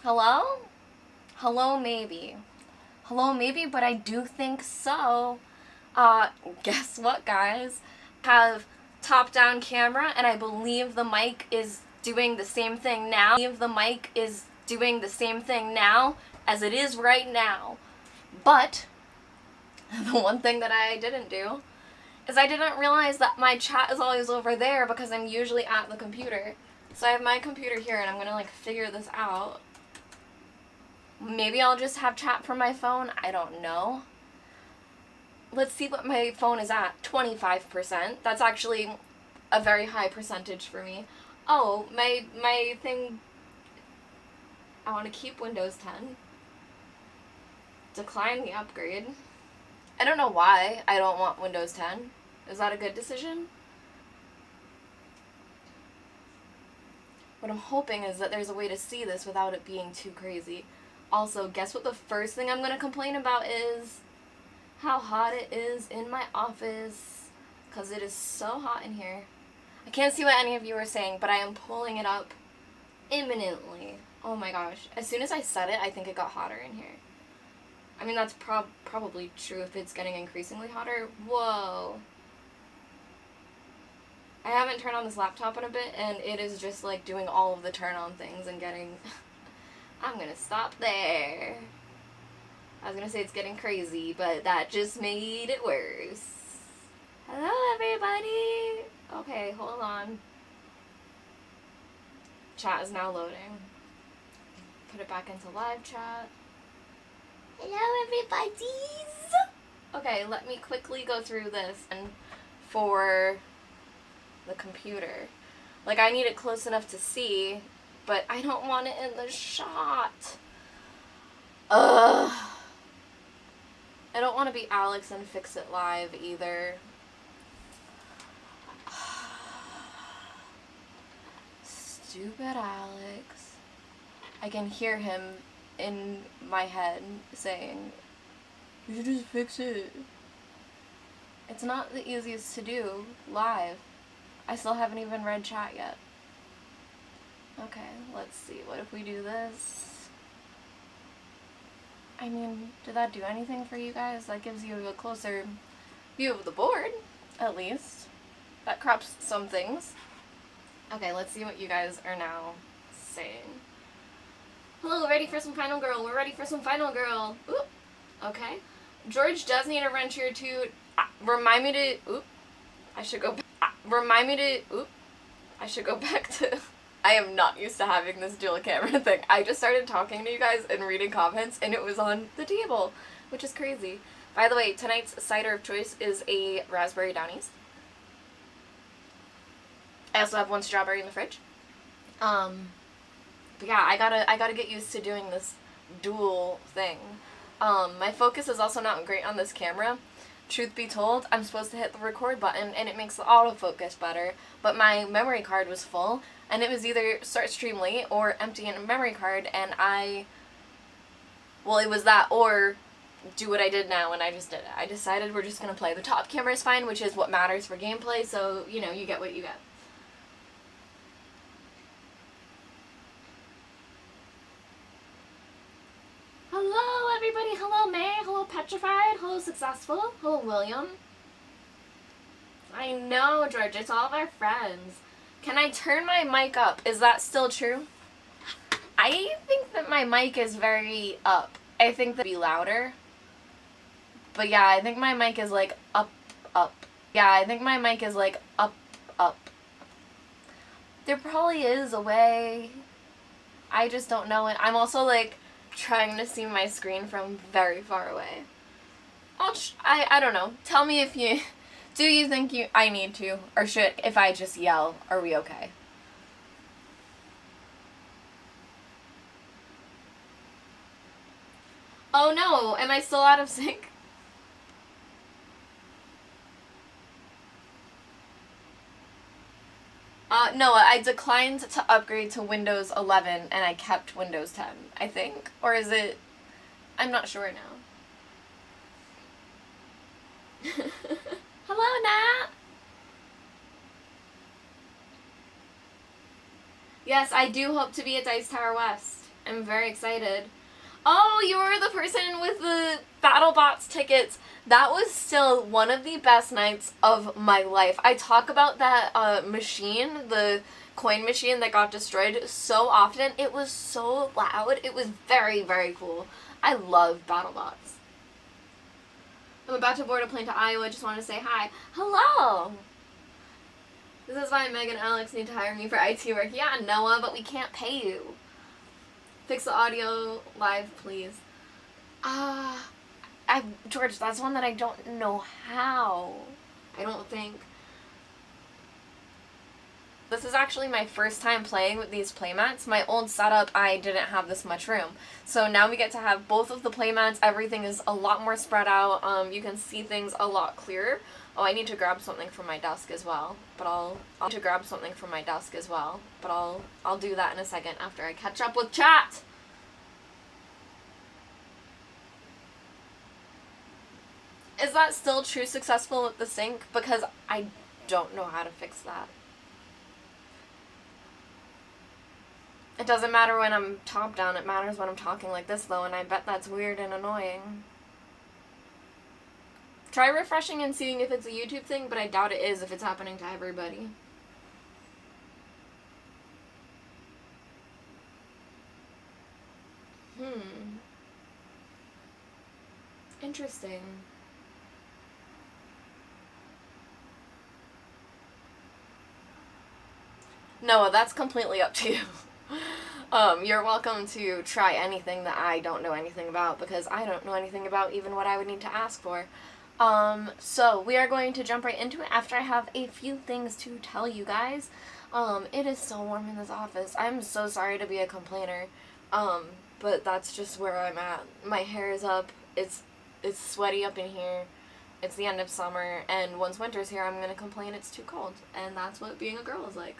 Hello? Hello, maybe. Hello, maybe, but I do think so. Guess what, guys? Have top-down camera, and I believe the mic is doing the same thing now. I believe the mic is doing the same thing now as it is right now. But the one thing that I didn't do is I didn't realize that my chat is always over there because I'm usually at the computer. So I have my computer here, and I'm gonna figure this out. Maybe I'll just have chat from my phone. I don't know. Let's see what my phone is at. 25%. That's actually a very high percentage for me. Oh, my thing. I want to keep Windows 10. Decline the upgrade. I don't know why I don't want Windows 10. Is that a good decision? What I'm hoping is that there's a way to see this without it being too crazy. Also, guess what the first thing I'm going to complain about is? How hot it is in my office. Because it is so hot in here. I can't see what any of you are saying, but I am pulling it up imminently. Oh my gosh. As soon as I said it, I think it got hotter in here. I mean, that's probably true if it's getting increasingly hotter. Whoa. I haven't turned on this laptop in a bit, and it is just doing all of the turn on things and getting... I'm gonna stop there. I was gonna say it's getting crazy, but that just made it worse. Hello, everybody. Okay, hold on. Chat is now loading. Put it back into live chat. Hello, everybody's. Okay, let me quickly go through this and for the computer. I need it close enough to see, but I don't want it in the shot. Ugh. I don't want to be Alex and fix it live either. Stupid Alex. I can hear him in my head saying, "You should just fix it." It's not the easiest to do live. I still haven't even read chat yet. Okay, let's see. What if we do this? I mean, did that do anything for you guys? That gives you a closer view of the board, at least. That crops some things. Okay, let's see what you guys are now saying. Hello, ready for some Final Girl? We're ready for some Final Girl. Oop. Okay. George does need a wrench here too. Remind me to... Oop. I should go... Remind me to... Oop. I should go back to... I am not used to having this dual camera thing. I just started talking to you guys and reading comments, and it was on the table, which is crazy. By the way, tonight's cider of choice is a raspberry Downies. I also have one strawberry in the fridge. But yeah, I gotta get used to doing this dual thing. My focus is also not great on this camera. Truth be told, I'm supposed to hit the record button and it makes the autofocus better, but my memory card was full, and it was either start stream late or empty in a memory card, and well, it was that or do what I did now, and I just did it. I decided we're just gonna play. The top camera is fine, which is what matters for gameplay, so, you know, you get what you get. Hello, everybody. Hello, May. Hello, Petrified. Hello, Successful. Hello, William. I know, George. It's all of our friends. Can I turn my mic up? Is that still true? I think that my mic is very up. I think that it'd be louder. But yeah, I think my mic is up, up. Yeah, I think my mic is up, up. There probably is a way. I just don't know it. I'm also trying to see my screen from very far away. I don't know. Tell me if you... Do you think I need to? Or if I just yell, are we okay? Oh no, am I still out of sync? No, I declined to upgrade to Windows 11 and I kept Windows 10, I think. Or is it... I'm not sure now. Hello, Nat! Yes, I do hope to be at Dice Tower West. I'm very excited. Oh, you were the person with the BattleBots tickets. That was still one of the best nights of my life. I talk about that machine, the coin machine that got destroyed, so often. It was so loud. It was very, very cool. I love BattleBots. I'm about to board a plane to Iowa. Just want to say hi. Hello! This is why Meg and Alex need to hire me for IT work. Yeah, Noah, but we can't pay you. Fix the audio live, please. George, that's one that I don't know how. I don't think. This is actually my first time playing with these playmats. My old setup, I didn't have this much room. So now we get to have both of the playmats. Everything is a lot more spread out. You can see things a lot clearer. Oh, I need to grab something from my desk as well. But I'll do that in a second after I catch up with chat. Is that still true successful with the sync? Because I don't know how to fix that. It doesn't matter when I'm top down, it matters when I'm talking like this though, and I bet that's weird and annoying. Try refreshing and seeing if it's a YouTube thing, but I doubt it is if it's happening to everybody. Interesting. Noah, that's completely up to you. You're welcome to try anything that I don't know anything about, because I don't know anything about even what I would need to ask for. So we are going to jump right into it after I have a few things to tell you guys. It is so warm in this office. I'm so sorry to be a complainer, but that's just where I'm at. My hair is up. It's sweaty up in here. It's the end of summer, and once winter's here, I'm gonna complain it's too cold, and that's what being a girl is like.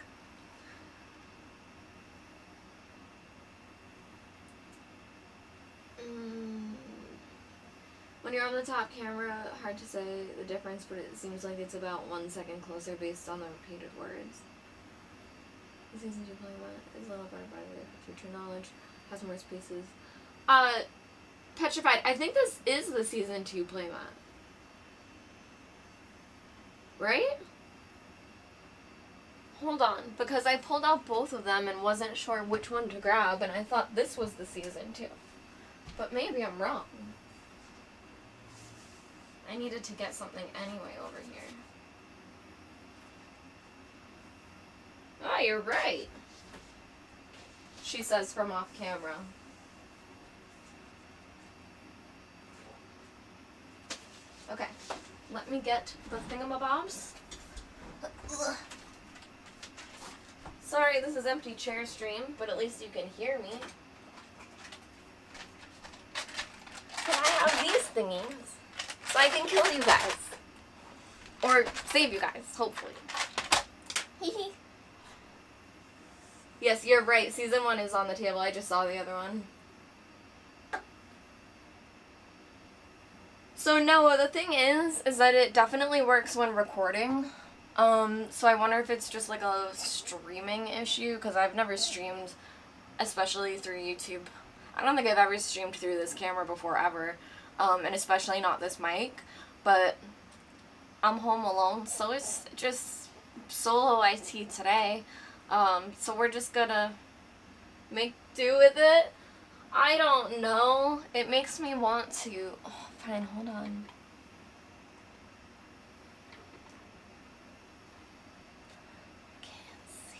When you're on the top camera, hard to say the difference, but it seems like it's about 1 second closer based on the repeated words. The season 2 playmat is a little better by the future knowledge, has more spaces. Petrified, I think this is the season 2 playmat. Right? Hold on, because I pulled out both of them and wasn't sure which one to grab, and I thought this was the season 2. But maybe I'm wrong. I needed to get something anyway over here. Ah, you're right, she says from off camera. Okay, let me get the thingamabobs. Sorry, this is empty chair stream, but at least you can hear me. Can I have these thingies? So I can kill you guys. Or save you guys, hopefully. Hee. Yes, you're right. Season 1 is on the table. I just saw the other one. So Noah, the thing is that it definitely works when recording. So I wonder if it's just like a streaming issue, because I've never streamed, especially through YouTube. I don't think I've ever streamed through this camera before, ever. And especially not this mic, but I'm home alone, so it's just solo IT today. So we're just gonna make do with it. I don't know. It makes me want to... Oh, fine, hold on. Can't see.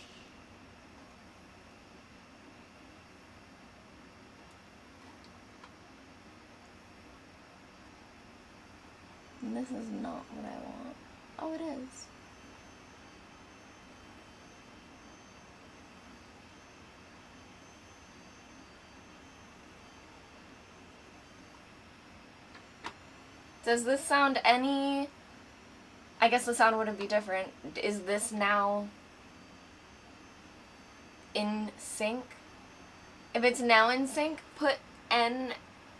This is not what I want. Oh, it is. Does this sound any... I guess the sound wouldn't be different. Is this now in sync? If it's now in sync, put N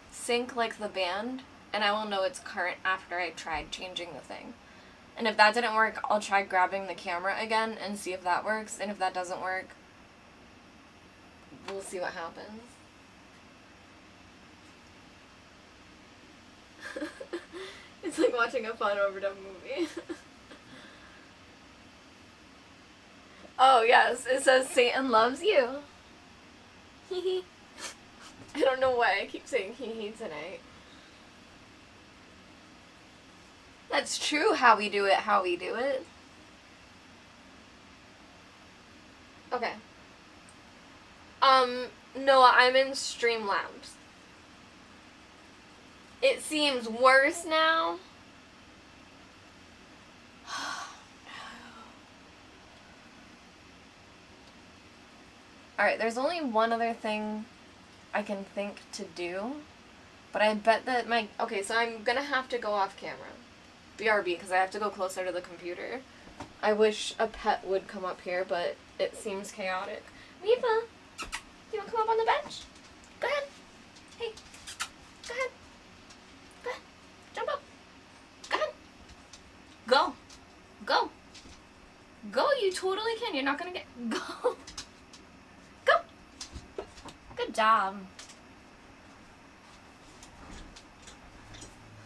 sync like the band, and I will know it's current after I tried changing the thing. And if that didn't work, I'll try grabbing the camera again and see if that works, and if that doesn't work, we'll see what happens. It's like watching a fun overdub movie. Oh, yes, it says Satan loves you. Hee hee. I don't know why I keep saying hee hee tonight. That's true, how we do it, how we do it. Okay. Noah, I'm in Streamlabs. It seems worse now. Alright, there's only one other thing I can think to do. But I bet that okay, so I'm gonna have to go off camera. BRB, because I have to go closer to the computer. I wish a pet would come up here, but it seems chaotic. Mifa, do you want to come up on the bench? Go ahead. Hey, go ahead. Go ahead. Jump up. Go ahead. Go. Go. Go, you totally can. You're not gonna get... Go. Go. Good job.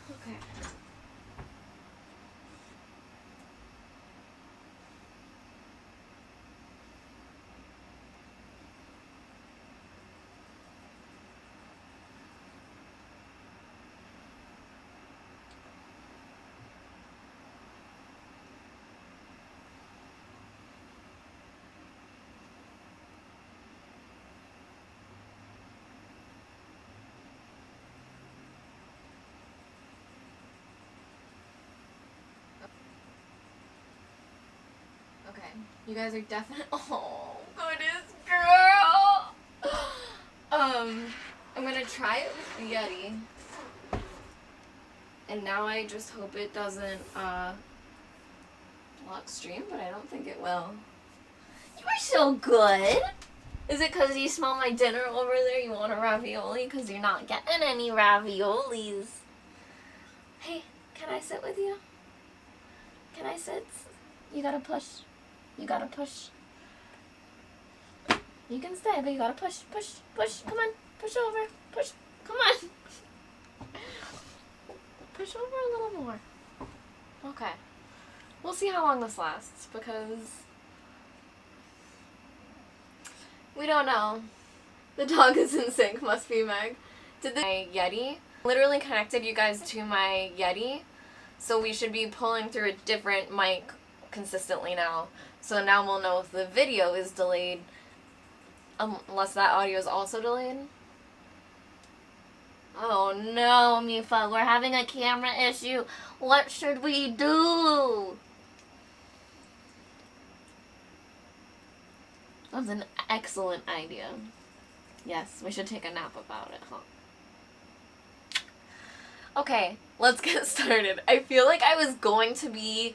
Okay. Okay, you guys are definitely... Oh, goodness, girl! I'm gonna try it with the Yeti. And now I just hope it doesn't, block stream, but I don't think it will. You are so good! Is it because you smell my dinner over there? You want a ravioli? Because you're not getting any raviolis. Hey, can I sit with you? Can I sit? You gotta push. You gotta push. You can stay, but you gotta push, push, push. Come on. Push over. Push. Come on. Push over a little more. Okay. We'll see how long this lasts, because we don't know. The dog is in sync, must be Meg. Did my Yeti literally connected you guys to my Yeti, so we should be pulling through a different mic consistently now. So now we'll know if the video is delayed, unless that audio is also delayed. Oh no, Mifa, we're having a camera issue. What should we do? That's an excellent idea. Yes, we should take a nap about it, huh? Okay, let's get started. I feel like I was going to be,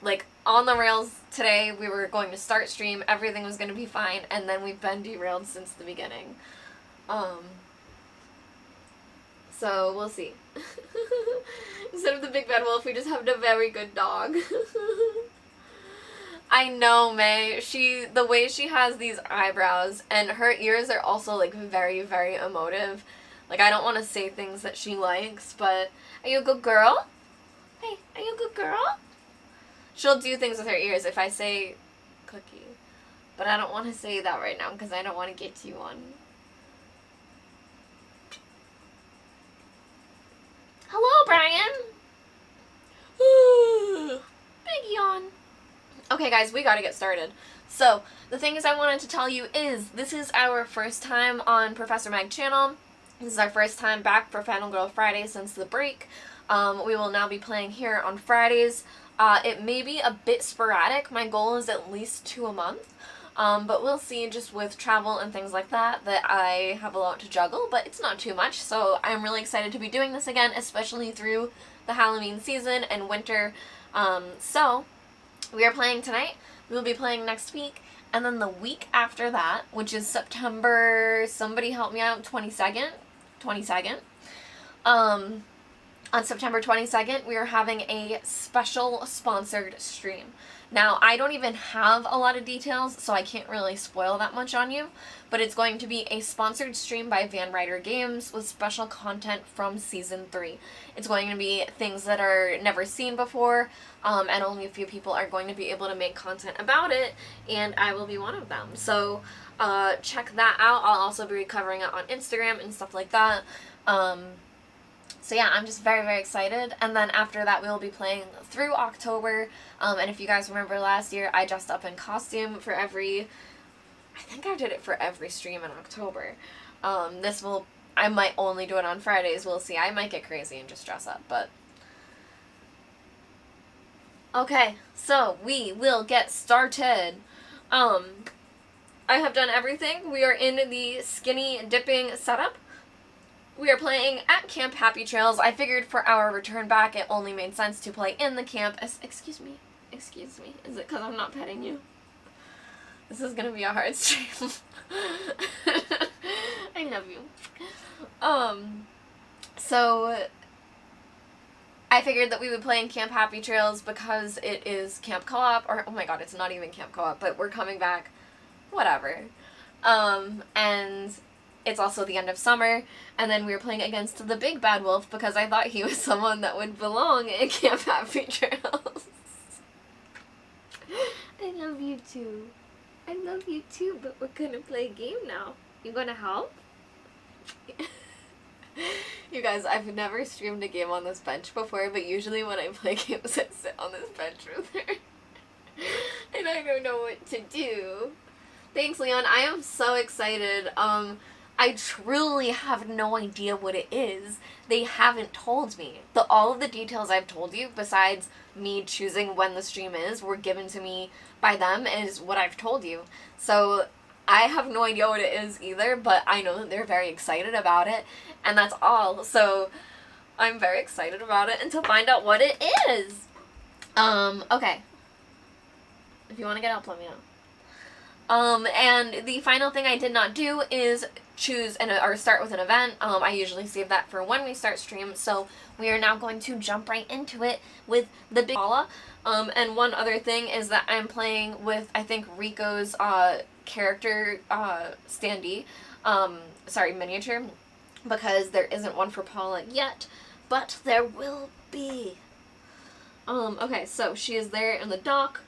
like, on the rails today. We were going to start stream, everything was going to be fine, and then we've been derailed since the beginning. So, we'll see. Instead of the big bad wolf, we just have a very good dog. I know, May. The way she has these eyebrows, and her ears are also, like, very, very emotive. Like, I don't want to say things that she likes, but... Are you a good girl? Hey, are you a good girl? She'll do things with her ears if I say cookie. But I don't want to say that right now, because I don't want to get you one. Hello, Brian! Big yawn. Okay, guys, we gotta get started. So, the things I wanted to tell you is, this is our first time on Professor Meg channel. This is our first time back for Final Girl Friday since the break. We will now be playing here on Fridays. It may be a bit sporadic. My goal is at least 2 a month. But we'll see, just with travel and things like that I have a lot to juggle, but it's not too much, so I'm really excited to be doing this again, especially through the Halloween season and winter. So, we are playing tonight, we will be playing next week, and then the week after that, which is September, somebody help me out, 22nd? On September 22nd, we are having a special sponsored stream. Now, I don't even have a lot of details, so I can't really spoil that much on you, but it's going to be a sponsored stream by Van Ryder Games with special content from Season 3. It's going to be things that are never seen before, and only a few people are going to be able to make content about it, and I will be one of them. So, check that out. I'll also be covering it on Instagram and stuff like that. So yeah, I'm just very, very excited. And then after that, we will be playing through October. And if you guys remember last year, I dressed up in costume for I think I did it for every stream in October. I might only do it on Fridays. We'll see. I might get crazy and just dress up, but. Okay, so we will get started. I have done everything. We are in the skinny dipping setup. We are playing at Camp Happy Trails. I figured for our return back, it only made sense to play in the camp. Excuse me. Excuse me. Is it because I'm not petting you? This is going to be a hard stream. I love you. So I figured that we would play in Camp Happy Trails because it is Camp Co-op, or oh my god, it's not even Camp Co-op, but we're coming back. Whatever. And it's also the end of summer, and then we were playing against the Big Bad Wolf because I thought he was someone that would belong in Camp Happy Trails. I love you too. I love you too, but we're gonna play a game now. You gonna help? You guys, I've never streamed a game on this bench before, but usually when I play games, I sit on this bench with her. And I don't know what to do. Thanks, Leon. I am so excited. I truly have no idea what it is. They haven't told me. All of the details I've told you, besides me choosing when the stream is, were given to me by them, is what I've told you. So I have no idea what it is either, but I know that they're very excited about it, and that's all. So I'm very excited about it and to find out what it is. Okay. If you want to get up, let me know. And the final thing I did not do is choose or start with an event. I usually save that for when we start stream, so we are now going to jump right into it with the big Paula. And one other thing is that I'm playing with, I think, Rico's character miniature, because there isn't one for Paula yet, but there will be. Okay, so she is there in the dock.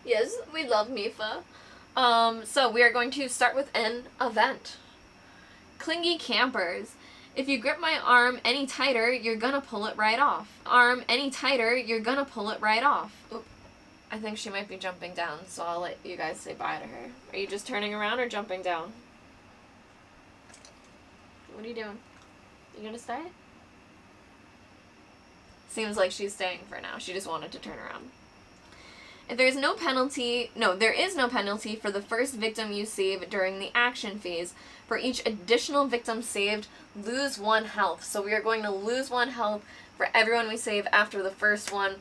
Yes, we love Mifa. So we are going to start with an event. Clingy campers. If you grip my arm any tighter, you're gonna pull it right off. Arm any tighter, you're gonna pull it right off. Oop. I think she might be jumping down, so I'll let you guys say bye to her. Are you just turning around or jumping down? What are you doing? You gonna stay? Seems like she's staying for now. She just wanted to turn around. If there is no penalty for the first victim you save during the action phase. For each additional victim saved, lose 1 health. So we are going to lose 1 health for everyone we save after the first one.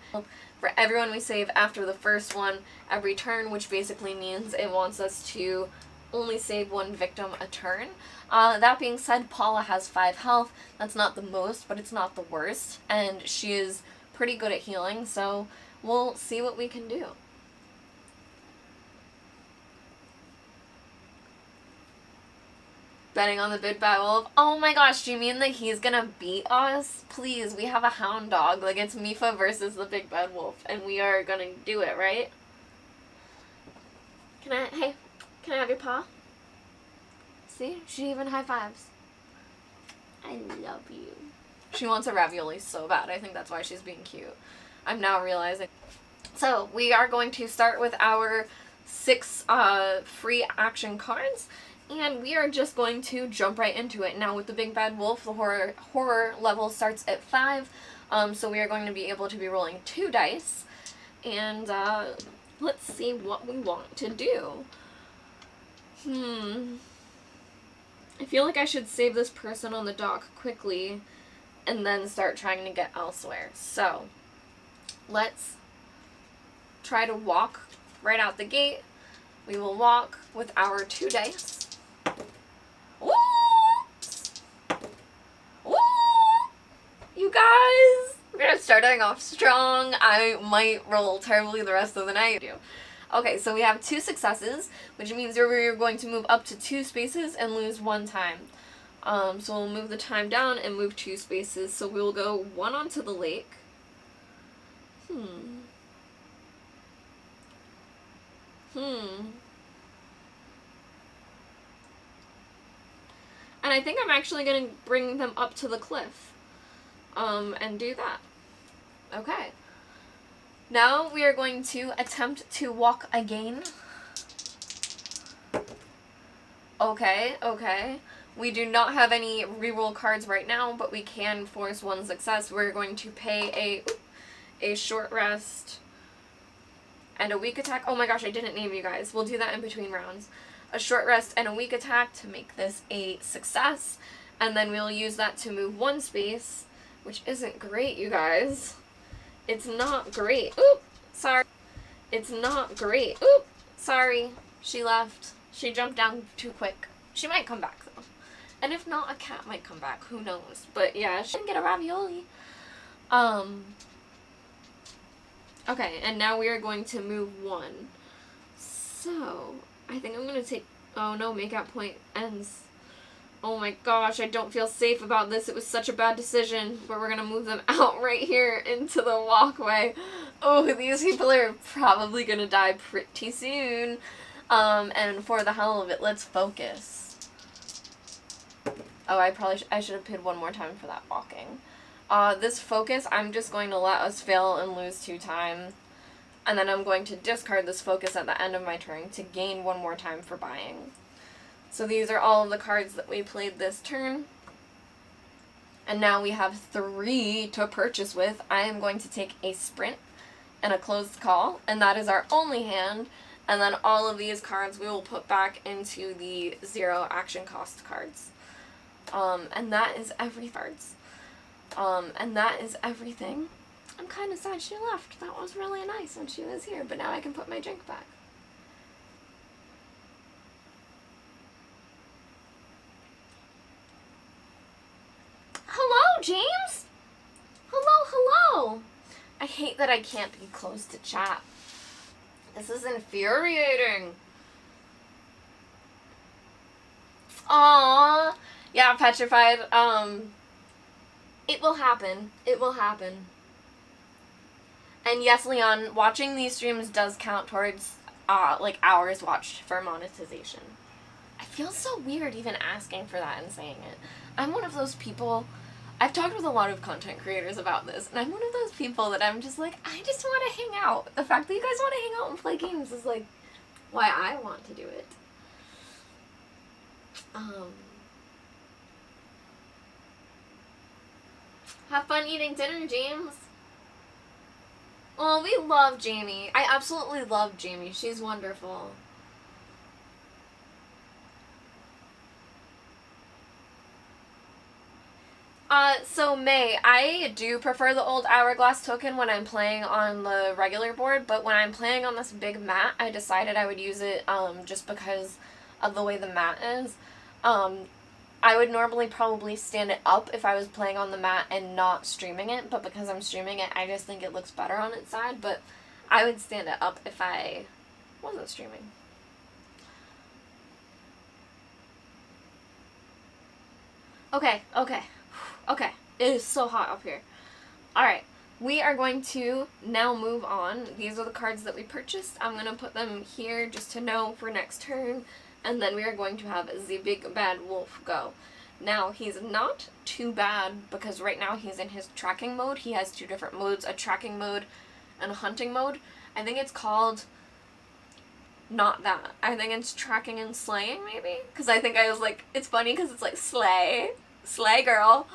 For everyone we save after the first one every turn, which basically means it wants us to only save 1 victim a turn. That being said, Paula has 5 health. That's not the most, but it's not the worst. And she is pretty good at healing, so we'll see what we can do. Betting on the Big Bad Wolf. Oh my gosh, do you mean that he's gonna beat us? Please, we have a hound dog. Like, it's Mifa versus the Big Bad Wolf, and we are gonna do it, right? Can I have your paw? See? She even high fives. I love you. She wants a ravioli so bad. I think that's why she's being cute. I'm now realizing. So, we are going to start with our 6 free action cards, and we are just going to jump right into it. Now, with the Big Bad Wolf, the horror level starts at 5, so we are going to be able to be rolling 2 dice, and let's see what we want to do. I feel like I should save this person on the dock quickly and then start trying to get elsewhere. So, let's try to walk right out the gate. We will walk with our 2 dice. Woo! Woo! You guys! starting off strong. I might roll terribly the rest of the night. Okay, so we have 2 successes, which means we're going to move up to 2 spaces and lose 1 time. So we'll move the time down and move 2 spaces. So we'll go 1 onto the lake. And I think I'm actually going to bring them up to the cliff. And do that. Okay. Now we are going to attempt to walk again. Okay. We do not have any reroll cards right now, but we can force 1 success. We're going to pay a short rest and a weak attack. Oh my gosh, I didn't name you guys. We'll do that in between rounds. A short rest and a weak attack to make this a success. And then we'll use that to move 1 space, which isn't great, you guys. It's not great. Oop, sorry. It's not great. Oop, sorry. She left. She jumped down too quick. She might come back, though. And if not, a cat might come back. Who knows? But yeah, she can get a ravioli. Okay, and now we are going to move 1. So, I think I'm going to take... Oh no, makeout point ends. Oh my gosh, I don't feel safe about this. It was such a bad decision. But we're going to move them out right here into the walkway. Oh, these people are probably going to die pretty soon. And for the hell of it, let's focus. Oh, I should have paid 1 more time for that walking. This focus, I'm just going to let us fail and lose 2 time. And then I'm going to discard this focus at the end of my turn to gain 1 more time for buying. So these are all of the cards that we played this turn. And now we have 3 to purchase with. I am going to take a sprint and a closed call, and that is our only hand. And then all of these cards we will put back into the 0 action cost cards. And that is and that is everything. I'm kind of sad she left. That was really nice when she was here, but now I can put my drink back. Hello, James? Hello. I hate that I can't be close to chat. This is infuriating. Aww. Yeah, petrified. It will happen. And yes, Leon, watching these streams does count towards, like, hours watched for monetization. I feel so weird even asking for that and saying it. I'm one of those people, I've talked with a lot of content creators about this, and I'm one of those people that I'm just like, I just want to hang out. The fact that you guys want to hang out and play games is, like, why I want to do it. Have fun eating dinner, James. Oh, we love Jamie. I absolutely love Jamie. She's wonderful. So May, I do prefer the old hourglass token when I'm playing on the regular board, but when I'm playing on this big mat, I decided I would use it, just because of the way the mat is. I would normally probably stand it up if I was playing on the mat and not streaming it, but because I'm streaming it, I just think it looks better on its side, but I would stand it up if I wasn't streaming. Okay. It is so hot up here. Alright, we are going to now move on. These are the cards that we purchased. I'm going to put them here just to know for next turn. And then we are going to have the big bad wolf go. Now, he's not too bad because right now he's in his tracking mode. He has 2 different modes, a tracking mode and a hunting mode. I think it's called... not that. I think it's tracking and slaying, maybe? Because I think I was like... It's funny because it's like slay. Slay, girl.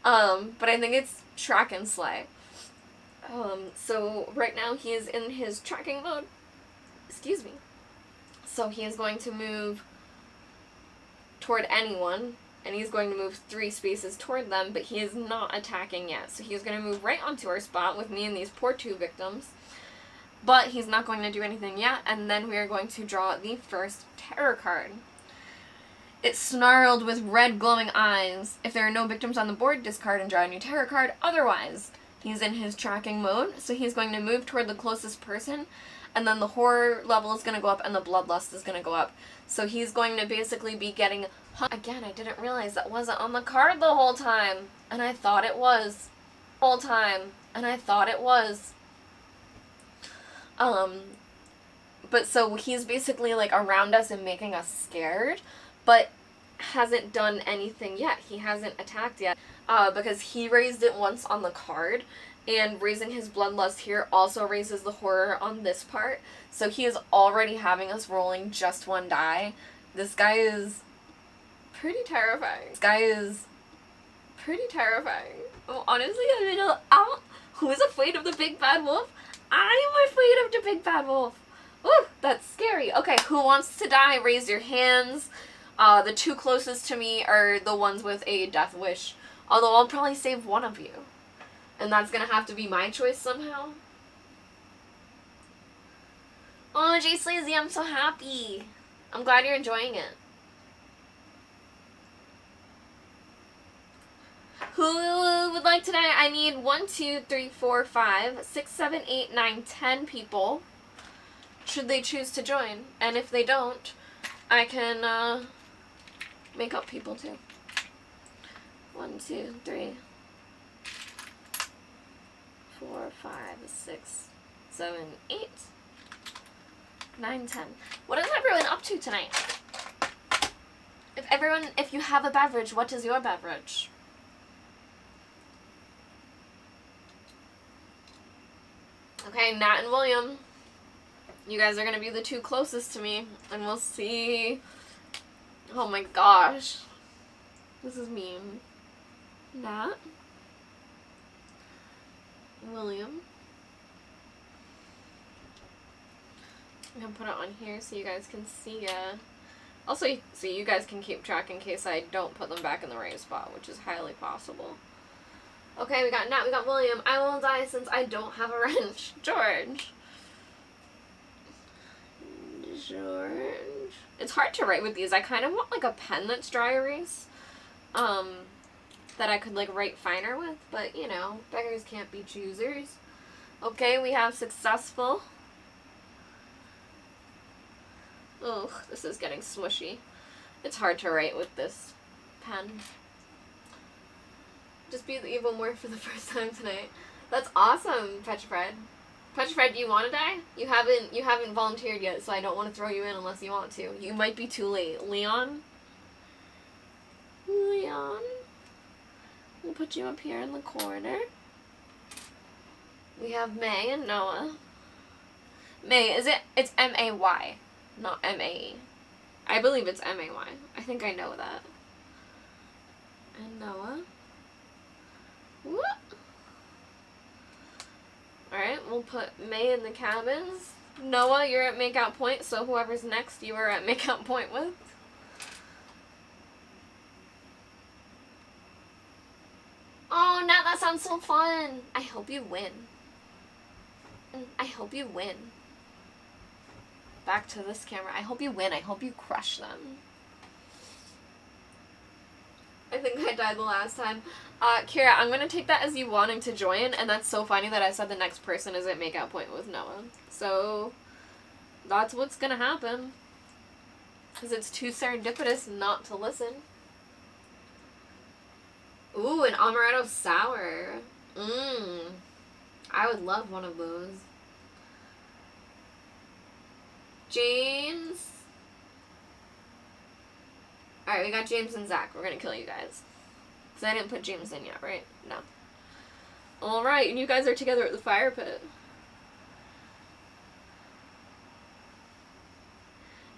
But I think it's track and slay. So right now he is in his tracking mode. Excuse me. So he is going to move toward anyone, and he's going to move 3 spaces toward them, but he is not attacking yet. So he's going to move right onto our spot with me and these poor 2 victims. But he's not going to do anything yet, and then we are going to draw the first terror card. It's snarled with red glowing eyes. If there are no victims on the board, discard and draw a new terror card. Otherwise, He's in his tracking mode, so he's going to move toward the closest person, and then the horror level is going to go up and the bloodlust is going to go up. So he's going to basically be getting... Again, I didn't realize that wasn't on the card the whole time, and I thought it was. Whole time, and I thought it was. But so he's basically like around us and making us scared, but hasn't done anything yet. He hasn't attacked yet, because he raised it once on the card, and raising his bloodlust here also raises the horror on this part. So he is already having us rolling just one die. This guy is pretty terrifying. This guy is pretty terrifying. Oh, honestly, I don't know. Who is afraid of the big bad wolf? I am afraid of the big bad wolf. Ooh, that's scary. Okay, who wants to die? Raise your hands. The two closest to me are the ones with a death wish. Although I'll probably save one of you. And that's gonna have to be my choice somehow. Oh, Jay Sleazy, I'm so happy. I'm glad you're enjoying it. Who would like to die? I need 1, 2, 3, 4, 5, 6, 7, 8, 9, 10 people. Should they choose to join. And if they don't, I can make up people too. 1, 2, 3, 4, 5, 6, 7, 8, 9, 10. What is everyone up to tonight? If you have a beverage, what is your beverage? Okay, Nat and William. You guys are gonna be the two closest to me, and we'll see. Oh my gosh. This is mean. Nat. William. I'm gonna put it on here so you guys can see also, so you guys can keep track in case I don't put them back in the right spot, which is highly possible. Okay, we got Nat, we got William. I will die since I don't have a wrench. George. George. It's hard to write with these. I kind of want like a pen that's dry erase. That I could like write finer with, but you know, beggars can't be choosers. Okay, we have successful. Ugh, this is getting smushy. It's hard to write with this pen. Just be the evil morph for the first time tonight. That's awesome, Petrified. Petrified, do you want to die? You haven't volunteered yet, so I don't want to throw you in unless you want to. You might be too late. Leon? Leon? We'll put you up here in the corner. We have May and Noah. May, it's M-A-Y, not M-A-E. I believe it's M-A-Y. I think I know that. And Noah. What? Alright, we'll put May in the cabins. Noah, you're at makeout point, so whoever's next you are at makeout point with. Oh, Nat, that sounds so fun. I hope you win. I hope you win. Back to this camera. I hope you win. I hope you crush them. I think I died the last time. Kira, I'm going to take that as you wanting to join, and that's so funny that I said the next person is at makeout point with Noah. So, that's what's going to happen. Because it's too serendipitous not to listen. Ooh, an amaretto sour. I would love one of those. James. Alright, we got James and Zach. We're gonna kill you guys. Because I didn't put James in yet, right? No. Alright, and you guys are together at the fire pit.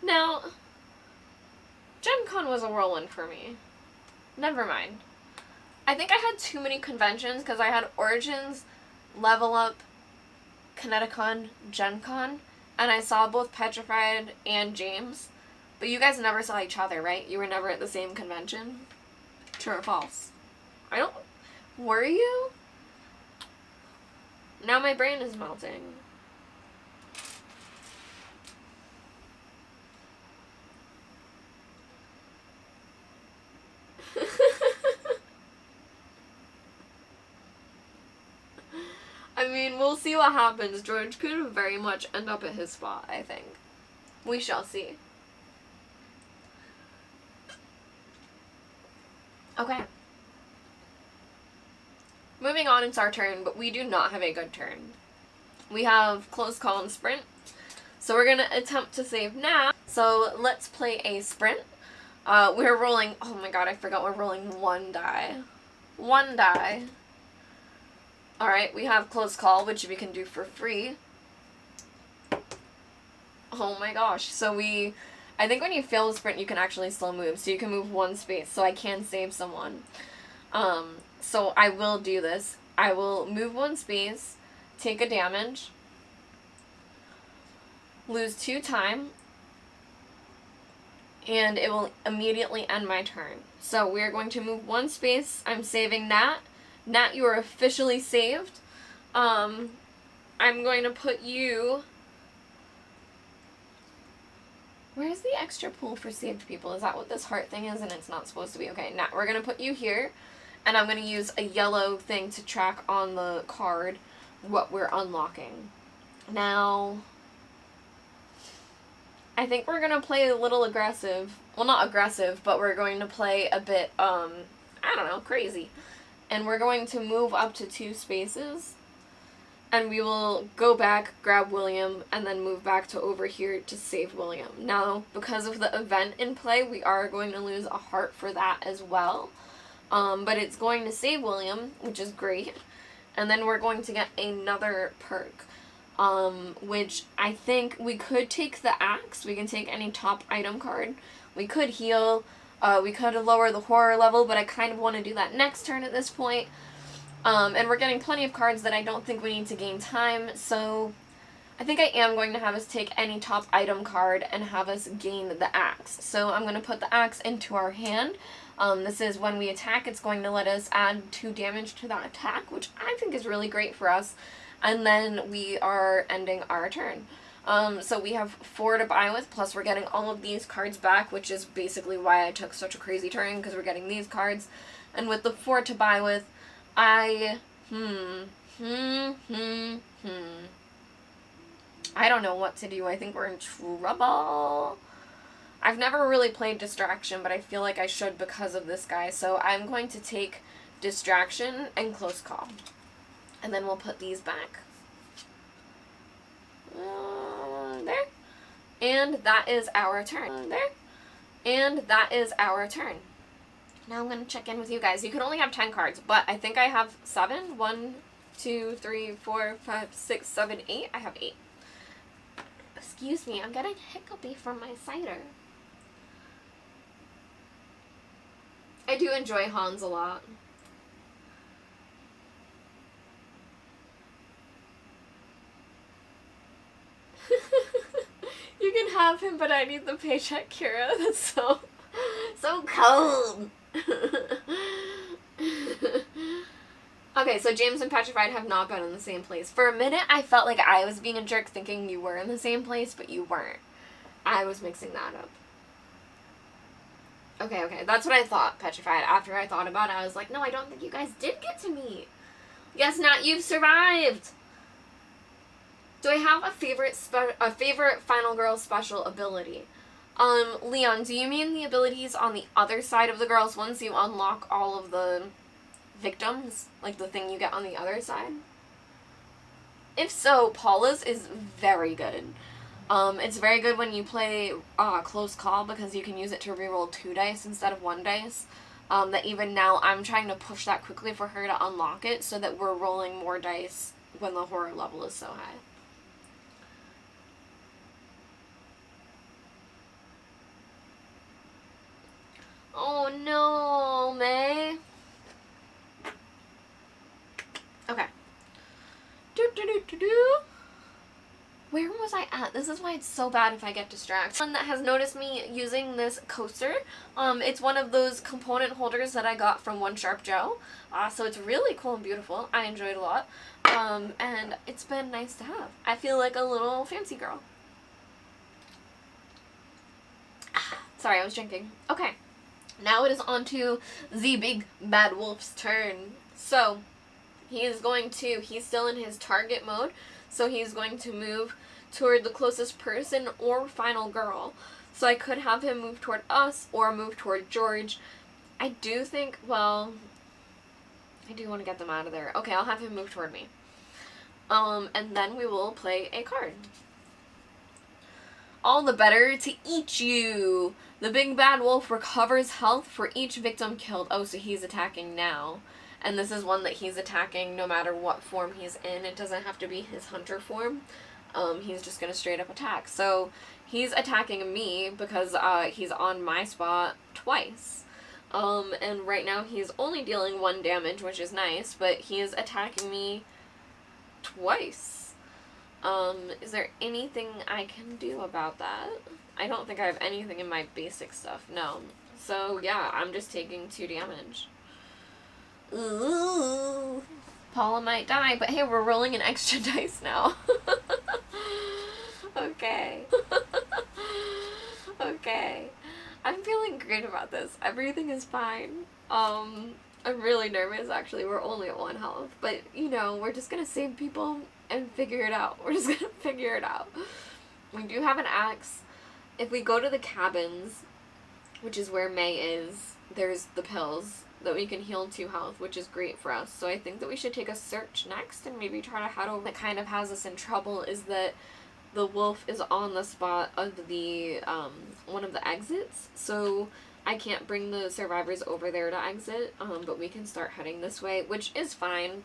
Now, Gen Con was a whirlwind for me. Never mind. I think I had too many conventions because I had Origins, Level Up, Kineticon, Gen Con, and I saw both Petrified and James. But you guys never saw each other, right? You were never at the same convention? True or false? I don't... Were you? Now my brain is melting. mean, we'll see what happens. George could very much end up at his spot, I think. We shall see. Okay. Moving on, it's our turn, but we do not have a good turn. We have close call and sprint. So we're going to attempt to save now. So let's play a sprint. We're rolling, oh my god, I forgot we're rolling one die. One die. Alright, we have close call, which we can do for free. Oh my gosh. So I think when you fail the sprint, you can actually slow move. So you can move one space, so I can save someone. So I will do this. I will move one space, take a damage, lose 2 time, and it will immediately end my turn. So we're going to move one space. I'm saving Nat. Nat, you are officially saved. I'm going to put you... Where's the extra pool for saved people? Is that what this heart thing is and it's not supposed to be? Okay, Nat, we're going to put you here. And I'm going to use a yellow thing to track on the card what we're unlocking. Now, I think we're going to play a little aggressive. Well, not aggressive, but we're going to play a bit, I don't know, crazy. And we're going to move up to 2 spaces. And we will go back, grab William, and then move back to over here to save William. Now, because of the event in play, we are going to lose a heart for that as well. But it's going to save William, which is great. And then we're going to get another perk, which I think we could take the axe. We can take any top item card. We could heal. We could lower the horror level, but I kind of want to do that next turn at this point. And we're getting plenty of cards that I don't think we need to gain time, so I think I am going to have us take any top item card and have us gain the axe. So I'm going to put the axe into our hand. This is when we attack, it's going to let us add 2 damage to that attack, which I think is really great for us. And then we are ending our turn. So we have 4 to buy with, plus we're getting all of these cards back, which is basically why I took such a crazy turn, because we're getting these cards. And with the 4 to buy with, I don't know what to do. I think we're in trouble. I've never really played Distraction, but I feel like I should because of this guy. So I'm going to take Distraction and Close Call. And then we'll put these back. There. And that is our turn. There. And that is our turn. Now I'm going to check in with you guys. You can only have 10 cards, but I think I have 7. 1, 2, 3, 4, 5, 6, 7, 8. I have 8. Excuse me, I'm getting hiccupy from my cider. I do enjoy Hans a lot. You can have him, but I need the paycheck, Kira. That's so cold. Okay, so James and Petrified have not been in the same place. For a minute, I felt like I was being a jerk thinking you were in the same place, but you weren't. I was mixing that up. Okay, that's what I thought, Petrified. After I thought about it, I was like, no, I don't think you guys did get to meet. Yes, Nat, you've survived. Do I have a favorite Final Girl special ability? Leon, do you mean the abilities on the other side of the girls once you unlock all of the victims? Like the thing you get on the other side? If so, Paula's is very good. It's very good when you play Close Call because you can use it to reroll 2 dice instead of 1 dice. That even now I'm trying to push that quickly for her to unlock it so that we're rolling more dice when the horror level is so high. Oh no, May. Okay. Where was I at? This is why it's so bad if I get distracted. Someone that has noticed me using this coaster, it's one of those component holders that I got from One Sharp Joe. So it's really cool and beautiful. I enjoyed it a lot. And it's been nice to have. I feel like a little fancy girl. Sorry, I was drinking. Okay. Now it is on to the big bad wolf's turn. So, He's still in his target mode, so he's going to move toward the closest person or final girl. So I could have him move toward us or move toward George. I do think, well, I do want to get them out of there. Okay, I'll have him move toward me. And then we will play a card. All the better to eat you. The big bad wolf recovers health for each victim killed. Oh, so he's attacking now. And this is one that he's attacking no matter what form he's in. It doesn't have to be his hunter form. He's just going to straight up attack. So he's attacking me because he's on my spot twice. And right now he's only dealing 1 damage, which is nice, but he is attacking me twice. Is there anything I can do about that? I don't think I have anything in my basic stuff, no. So yeah, I'm just taking 2 damage. Ooh. Paula might die, but hey, we're rolling an extra dice now. Okay. Okay. I'm feeling great about this. Everything is fine. I'm really nervous, actually. We're only at 1 health. But, you know, we're just gonna save people and figure it out. We're just gonna figure it out. We do have an axe. If we go to the cabins, which is where May is, there's the pills that we can heal 2 health, which is great for us. So I think that we should take a search next and maybe try to head over. That kind of has us in trouble is that the wolf is on the spot of the, one of the exits, so I can't bring the survivors over there to exit, but we can start heading this way, which is fine.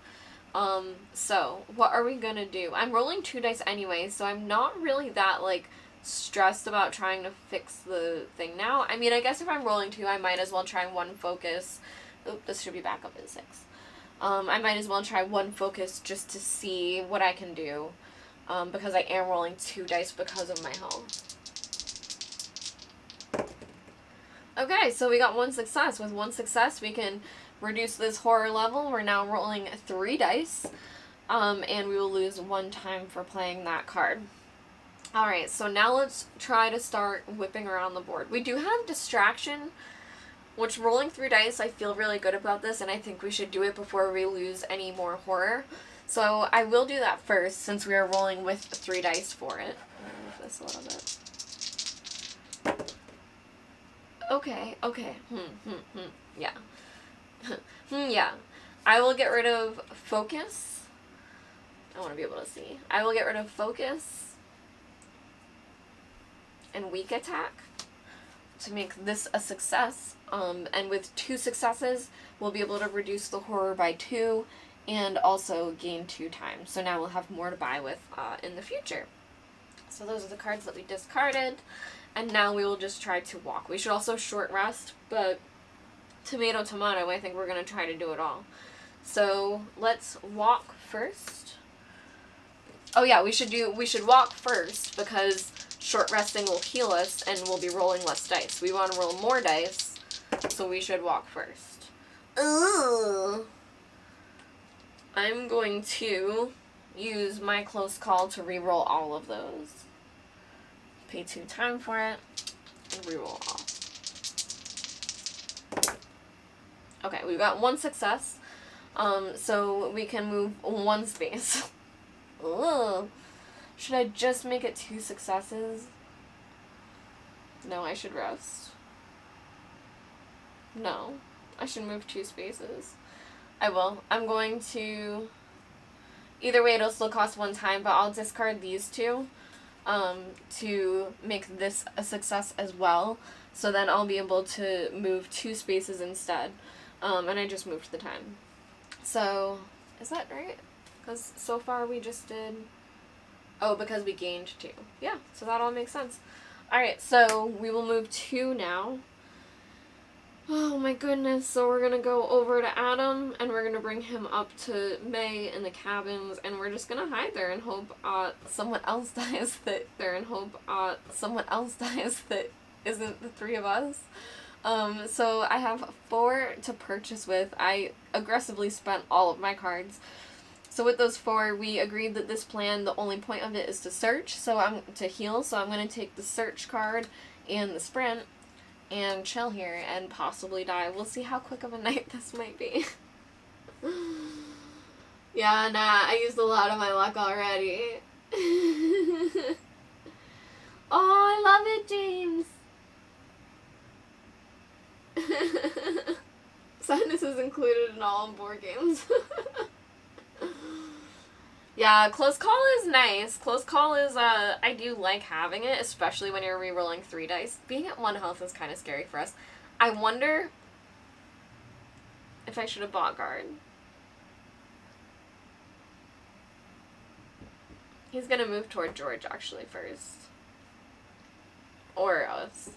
So, what are we gonna do? I'm rolling 2 dice anyway, so I'm not really that, like, stressed about trying to fix the thing now. I mean, I guess if I'm rolling 2, I might as well try 1 focus. Oop, this should be back up at 6. I might as well try 1 focus just to see what I can do. Because I am rolling 2 dice because of my health. Okay, so we got 1 success. With 1 success, we can reduce this horror level. We're now rolling 3 dice. And we will lose 1 time for playing that card. Alright, so now let's try to start whipping around the board. We do have distraction, which rolling 3 dice, I feel really good about this, and I think we should do it before we lose any more horror. So I will do that first, since we are rolling with 3 dice for it. Move this a little bit. Okay. Yeah. Yeah. I will get rid of focus. I want to be able to see. I will get rid of focus and weak attack to make this a success. And with 2 successes, we'll be able to reduce the horror by 2. And also gain 2 times. So now we'll have more to buy with in the future. So those are the cards that we discarded. And now we will just try to walk. We should also short rest, but tomato, tomato, I think we're going to try to do it all. So let's walk first. Oh yeah, we should walk first because short resting will heal us and we'll be rolling less dice. We want to roll more dice, so we should walk first. Ooh. I'm going to use my close call to re-roll all of those. Pay 2 time for it, and re-roll all. Okay, we've got 1 success, so we can move 1 space. Ugh. Should I just make it 2 successes? No, I should rest. No, I should move 2 spaces. I will. I'm going to... Either way, it'll still cost 1 time, but I'll discard these 2 to make this a success as well. So then I'll be able to move 2 spaces instead. And I just moved the time. So, is that right? Because so far we just did... Oh, because we gained 2. Yeah, so that all makes sense. Alright, so we will move 2 now. Oh my goodness, so we're gonna go over to Adam, and we're gonna bring him up to May in the cabins, and we're just gonna hide there and hope someone else dies that isn't the 3 of us. So I have 4 to purchase with. I aggressively spent all of my cards. So with those 4, we agreed that this plan, the only point of it is to search, so I'm to heal, so I'm gonna take the search card and the sprint, and chill here and possibly die. We'll see how quick of a night this might be. Yeah, nah, I used a lot of my luck already. Oh, I love it, James. Sadness is included in all board games. Yeah, close call is nice. Close call is, I do like having it, especially when you're re-rolling 3 dice. Being at 1 health is kind of scary for us. I wonder if I should have bought guard. He's gonna move toward George, actually, first. Or us.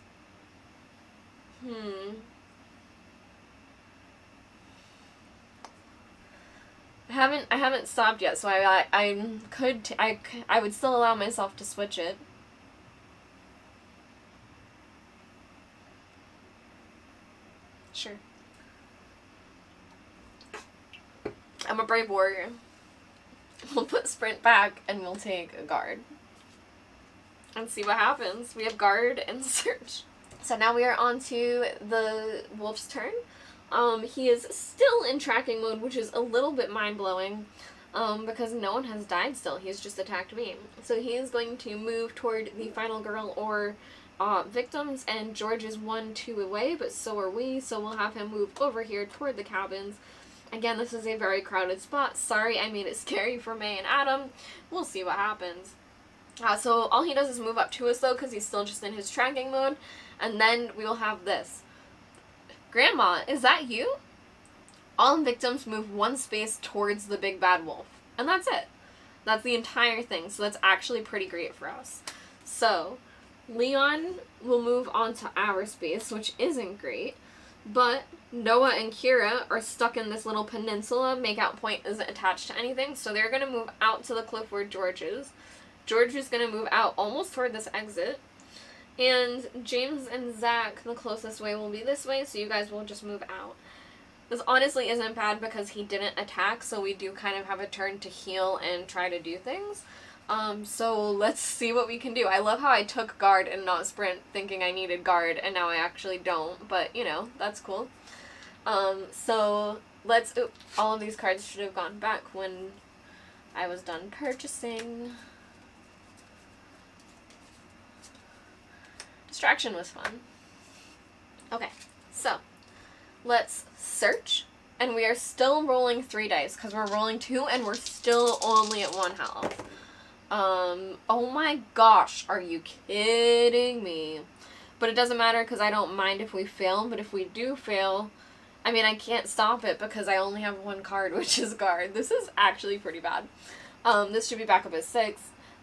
I haven't stopped yet, so I would still allow myself to switch it. Sure. I'm a brave warrior. We'll put sprint back and we'll take a guard. And see what happens. We have guard and search. So now we are on to the wolf's turn. He is still in tracking mode, which is a little bit mind-blowing, because no one has died still. He's just attacked me. So he is going to move toward the final girl or victims, and George is 1-2 away, but so are we, so we'll have him move over here toward the cabins. Again, this is a very crowded spot. Sorry, I made it scary for May and Adam. We'll see what happens. So all he does is move up to us, though, because he's still just in his tracking mode, and then we will have this. Grandma, is that you? All victims move 1 space towards the big bad wolf. And that's it. That's the entire thing. So that's actually pretty great for us. So, Leon will move on to our space, which isn't great. But Noah and Kira are stuck in this little peninsula. Makeout point isn't attached to anything. So they're going to move out to the cliff where George is. George is going to move out almost toward this exit. And James and Zach, the closest way will be this way, so you guys will just move out. This honestly isn't bad because he didn't attack, so we do kind of have a turn to heal and try to do things. So let's see what we can do. I love how I took guard and not sprint, thinking I needed guard, and now I actually don't, but, you know, that's cool. So let's... Ooh, all of these cards should have gone back when I was done purchasing. Distraction was fun. Okay, so let's search, and we are still rolling 3 dice because we're rolling 2 and we're still only at 1 health. Oh my gosh, are you kidding me? But it doesn't matter because I don't mind if we fail, but if we do fail, I mean, I can't stop it because I only have 1 card, which is guard. This is actually pretty bad. This should be back up at 6,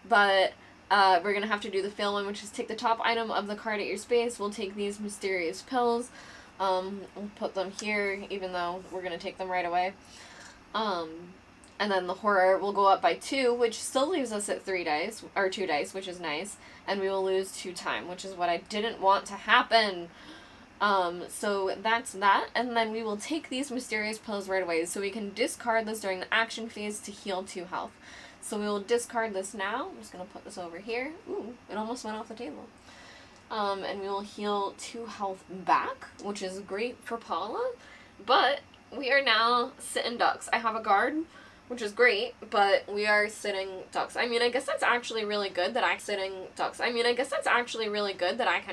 but we're going to have to do the fail one, which is take the top item of the card at your space. We'll take these mysterious pills. We'll put them here, even though we're going to take them right away. And then the horror will go up by 2, which still leaves us at 3 dice, or 2 dice, which is nice. And we will lose 2 time, which is what I didn't want to happen. So that's that. And then we will take these mysterious pills right away. So we can discard this during the action phase to heal 2 health. So we will discard this now. I'm just going to put this over here. Ooh, it almost went off the table. And we will heal 2 health back, which is great for Paula. But we are now sitting ducks. I have a guard, which is great, but we are sitting ducks. I mean, I guess that's actually really good that I can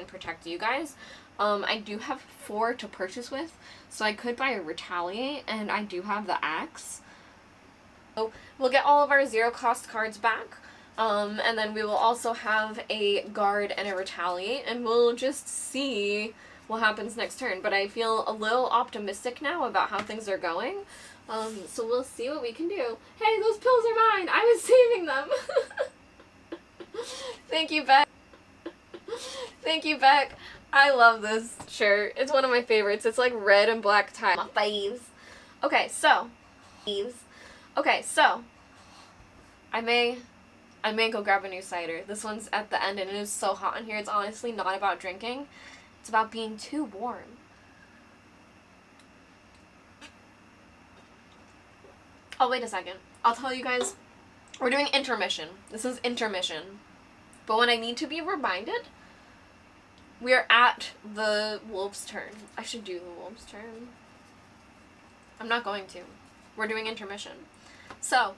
protect you guys. I do have 4 to purchase with, so I could buy a retaliate, and I do have the axe. So we'll get all of our 0-cost cards back, and then we will also have a guard and a retaliate, and we'll just see what happens next turn. But I feel a little optimistic now about how things are going, so we'll see what we can do. Hey, those pills are mine! I was saving them! Thank you, Beck. Thank you, Beck. I love this shirt. It's one of my favorites. It's like red and black tie. My faves. Okay, so I may go grab a new cider. This one's at the end and it is so hot in here. It's honestly not about drinking. It's about being too warm. Oh, wait a second. I'll tell you guys. We're doing intermission. This is intermission. But when I need to be reminded, we are at the wolf's turn. I should do the wolf's turn. I'm not going to. We're doing intermission. So,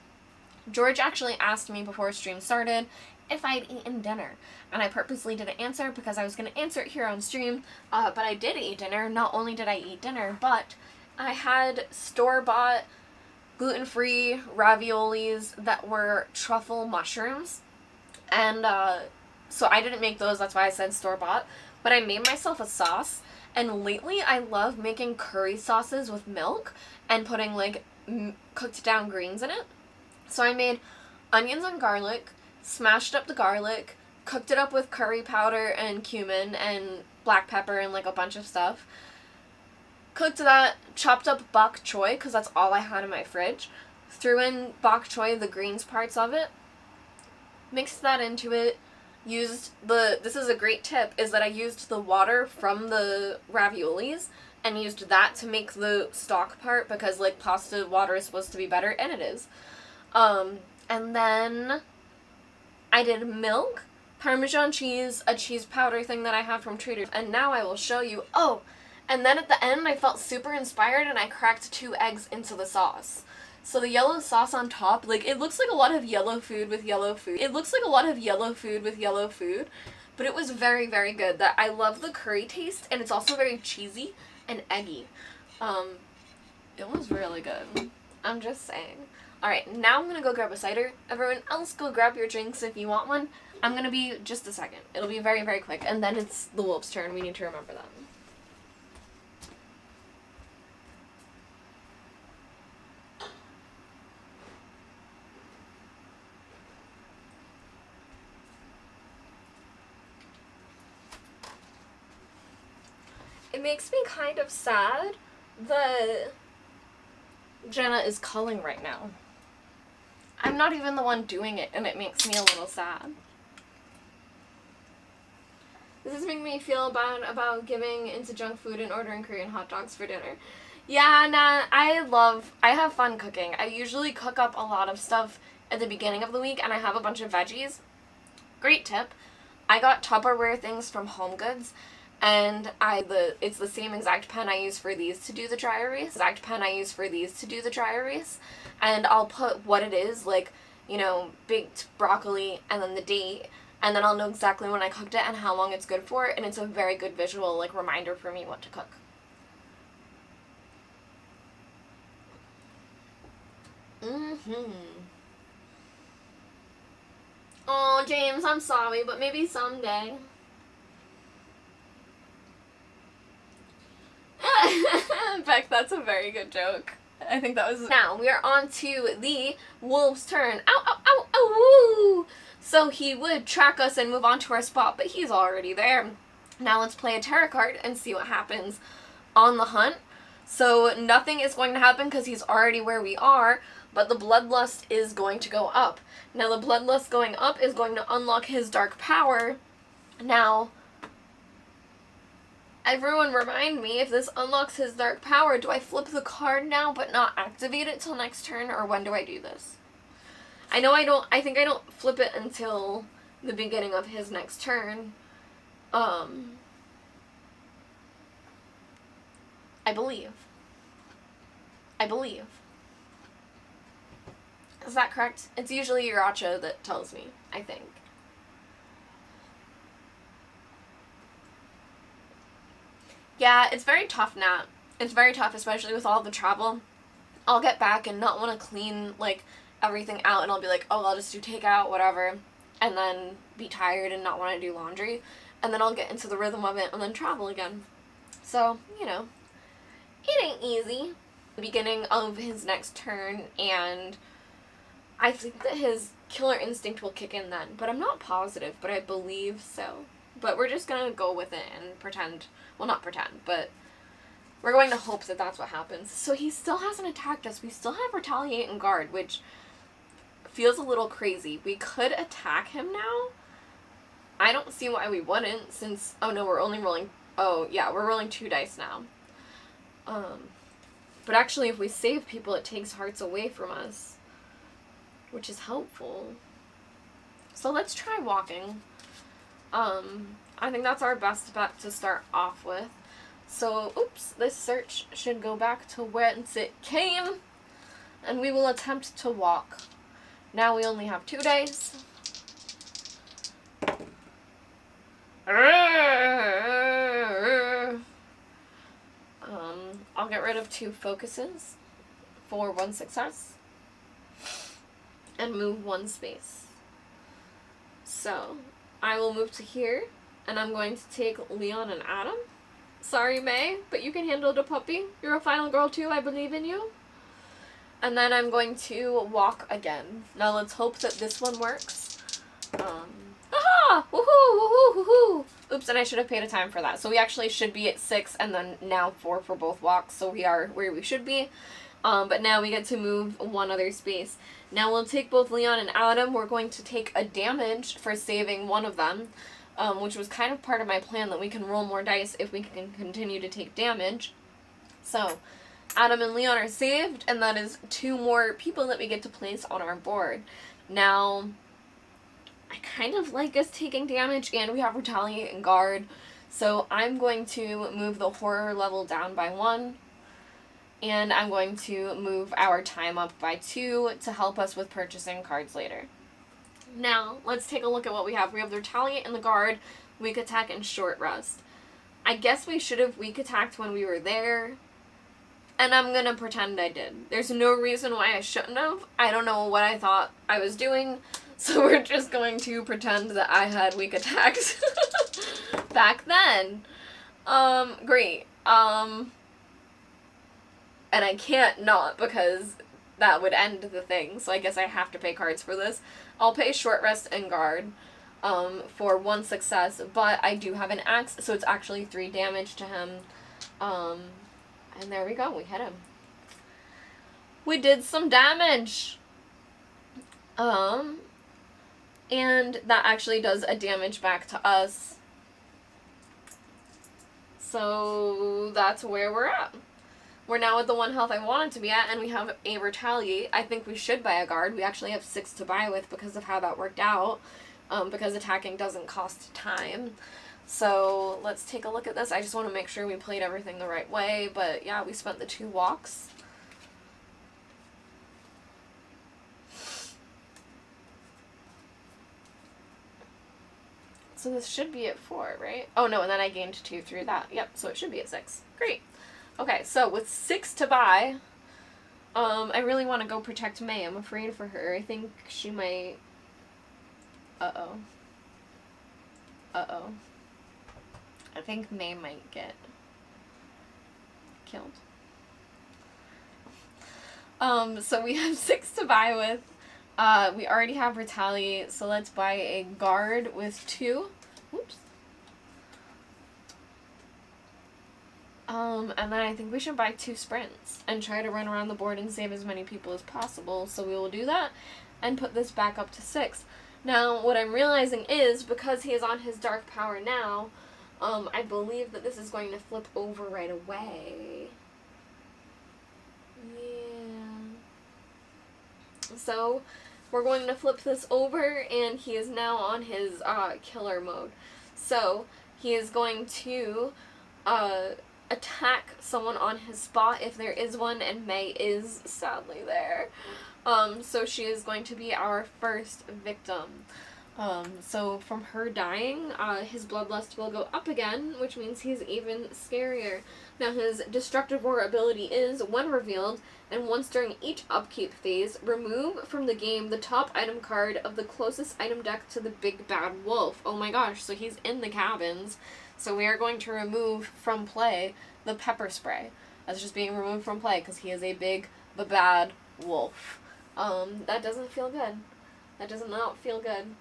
George actually asked me before stream started if I'd eaten dinner. And I purposely didn't answer because I was going to answer it here on stream. But I did eat dinner. Not only did I eat dinner, but I had store-bought gluten-free raviolis that were truffle mushrooms. And so I didn't make those, that's why I said store-bought. But I made myself a sauce. And lately I love making curry sauces with milk and putting like cooked down greens in it. So I made onions and garlic, smashed up the garlic, cooked it up with curry powder and cumin and black pepper and like a bunch of stuff. Cooked that, chopped up bok choy, because that's all I had in my fridge. Threw in bok choy, the greens parts of it. Mixed that into it. This is a great tip, is that I used the water from the raviolis and used that to make the stock part, because like pasta water is supposed to be better, and it is. And then I did milk, Parmesan cheese, a cheese powder thing that I have from Trader, and now I will show you. Oh, and then at the end I felt super inspired and I cracked 2 eggs into the sauce. So the yellow sauce on top, like, it looks like a lot of yellow food with yellow food. It looks like a lot of yellow food with yellow food, but it was very, very good. That I love the curry taste, and it's also very cheesy and eggy. It was really good. I'm just saying. Alright, now I'm gonna go grab a cider. Everyone else go grab your drinks if you want one. I'm gonna be just a second. It'll be very, very quick, and then it's the wolf's turn. We need to remember that. It makes me kind of sad that Jenna is culling right now. I'm not even the one doing it, and it makes me a little sad. This is making me feel bad about giving into junk food and ordering Korean hot dogs for dinner. Yeah, nah, I have fun cooking. I usually cook up a lot of stuff at the beginning of the week, and I have a bunch of veggies. Great tip. I got Tupperware things from HomeGoods, and it's the same exact pen I use for these to do the dry erase. And I'll put what it is, like, you know, baked broccoli and then the date, and then I'll know exactly when I cooked it and how long it's good for, and it's a very good visual, like, reminder for me what to cook. Oh, James, I'm sorry, but maybe someday. Beck, that's a very good joke. I think that was... Now, we are on to the wolf's turn. Ow, ow, ow, ow, woo! So he would track us and move on to our spot, but he's already there. Now let's play a tarot card and see what happens on the hunt. So nothing is going to happen because he's already where we are, but the bloodlust is going to go up. Now the bloodlust going up is going to unlock his dark power. Now... everyone remind me, if this unlocks his dark power, do I flip the card now but not activate it till next turn, or when do I do this? I think I don't flip it until the beginning of his next turn. I believe. Is that correct? It's usually Iracha that tells me, I think. Yeah, it's very tough, Nat. It's very tough, especially with all the travel. I'll get back and not want to clean, like, everything out, and I'll be like, oh, I'll just do takeout, whatever, and then be tired and not want to do laundry, and then I'll get into the rhythm of it and then travel again. So, you know, it ain't easy. The beginning of his next turn, and I think that his killer instinct will kick in then, but I'm not positive, but I believe so. But we're just gonna go with it and pretend, well, not pretend, but we're going to hope that that's what happens. So he still hasn't attacked us. We still have retaliate and guard, which feels a little crazy. We could attack him now. I don't see why we wouldn't, since, oh no, we're only rolling, oh yeah, we're rolling 2 dice now. But actually if we save people, it takes hearts away from us, which is helpful. So let's try walking. I think that's our best bet to start off with. So, oops, this search should go back to whence it came. and we will attempt to walk. Now we only have 2 days. I'll get rid of 2 focuses for 1 success and move 1 space. So I will move to here, and I'm going to take Leon and Adam. Sorry, May, but you can handle the puppy. You're a final girl too, I believe in you. And then I'm going to walk again. Now let's hope that this one works. Aha! Woohoo! Woohoo! Woohoo! Oops, and I should have paid a time for that. So we actually should be at 6 and then now 4 for both walks. So we are where we should be. But now we get to move 1 other space. Now we'll take both Leon and Adam. We're going to take a damage for saving one of them, which was kind of part of my plan, that we can roll more dice if we can continue to take damage. So Adam and Leon are saved, and that is 2 more people that we get to place on our board. Now, I kind of like us taking damage, and we have Retaliate and Guard, so I'm going to move the horror level down by 1, and I'm going to move our time up by 2 to help us with purchasing cards later. Now, let's take a look at what we have. We have the Retaliate and the Guard, Weak Attack, and Short Rest. I guess we should have Weak Attacked when we were there, and I'm gonna pretend I did. There's no reason why I shouldn't have. I don't know what I thought I was doing, so we're just going to pretend that I had Weak Attacks back then. Great. And I can't not, because that would end the thing, so I guess I have to pay cards for this. I'll pay Short Rest and Guard for 1 success, but I do have an axe, so it's actually 3 damage to him. And there we go, we hit him. We did some damage! And that actually does a damage back to us. So that's where we're at. We're now at the 1 health I wanted to be at, and we have a Retaliate. I think we should buy a Guard. We actually have 6 to buy with because of how that worked out, because attacking doesn't cost time. So let's take a look at this. I just want to make sure we played everything the right way, but yeah, we spent the 2 walks. So this should be at 4, right? Oh no, and then I gained 2 through that. Yep, so it should be at 6. Great. Okay, so with 6 to buy, I really want to go protect May. I'm afraid for her. I think she might... Uh-oh. Uh-oh. I think May might get killed. So we have 6 to buy with. We already have Retaliate, so let's buy a Guard with 2. Oops. And then I think we should buy 2 sprints and try to run around the board and save as many people as possible. So we will do that and put this back up to 6. Now, what I'm realizing is, because he is on his dark power now, I believe that this is going to flip over right away. Yeah. So, we're going to flip this over, and he is now on his killer mode. So, he is going to attack someone on his spot if there is one, and May is sadly there. So she is going to be our first victim. So from her dying, his bloodlust will go up again, which means he's even scarier. Now his destructive roar ability is, when revealed, and once during each upkeep phase, remove from the game the top item card of the closest item deck to the big bad wolf. Oh my gosh, so he's in the cabins. So we are going to remove from play the pepper spray. That's just being removed from play because he is a big bad wolf. That doesn't feel good. That does not feel good.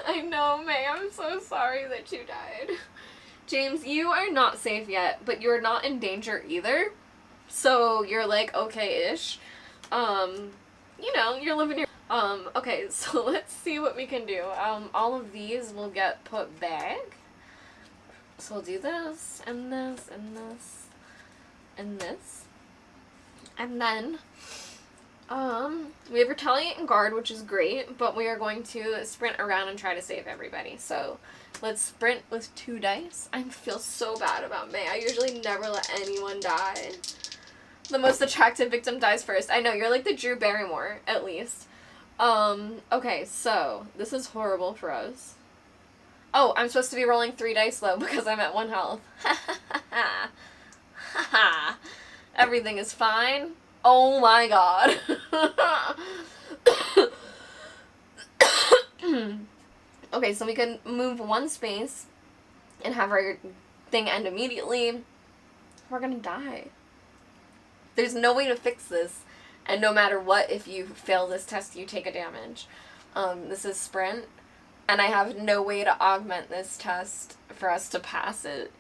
I know, May, I'm so sorry that you died. James, you are not safe yet, but you're not in danger either. So you're like okay-ish. You know, you're living your... okay, so let's see what we can do. All of these will get put back. So we'll do this, and this, and this, and this. And then, We have retaliate and guard, which is great, but we are going to sprint around and try to save everybody. So let's sprint with 2 dice. I feel so bad about May. I usually never let anyone die. The most attractive victim dies first. I know, you're like the Drew Barrymore, at least. Okay, so this is horrible for us. Oh, I'm supposed to be rolling 3 dice though because I'm at 1 health. Everything is fine. Oh my god. Okay, so we can move 1 space and have our thing end immediately. We're gonna die. There's no way to fix this. And no matter what, if you fail this test, you take a damage. This is sprint. And I have no way to augment this test for us to pass it.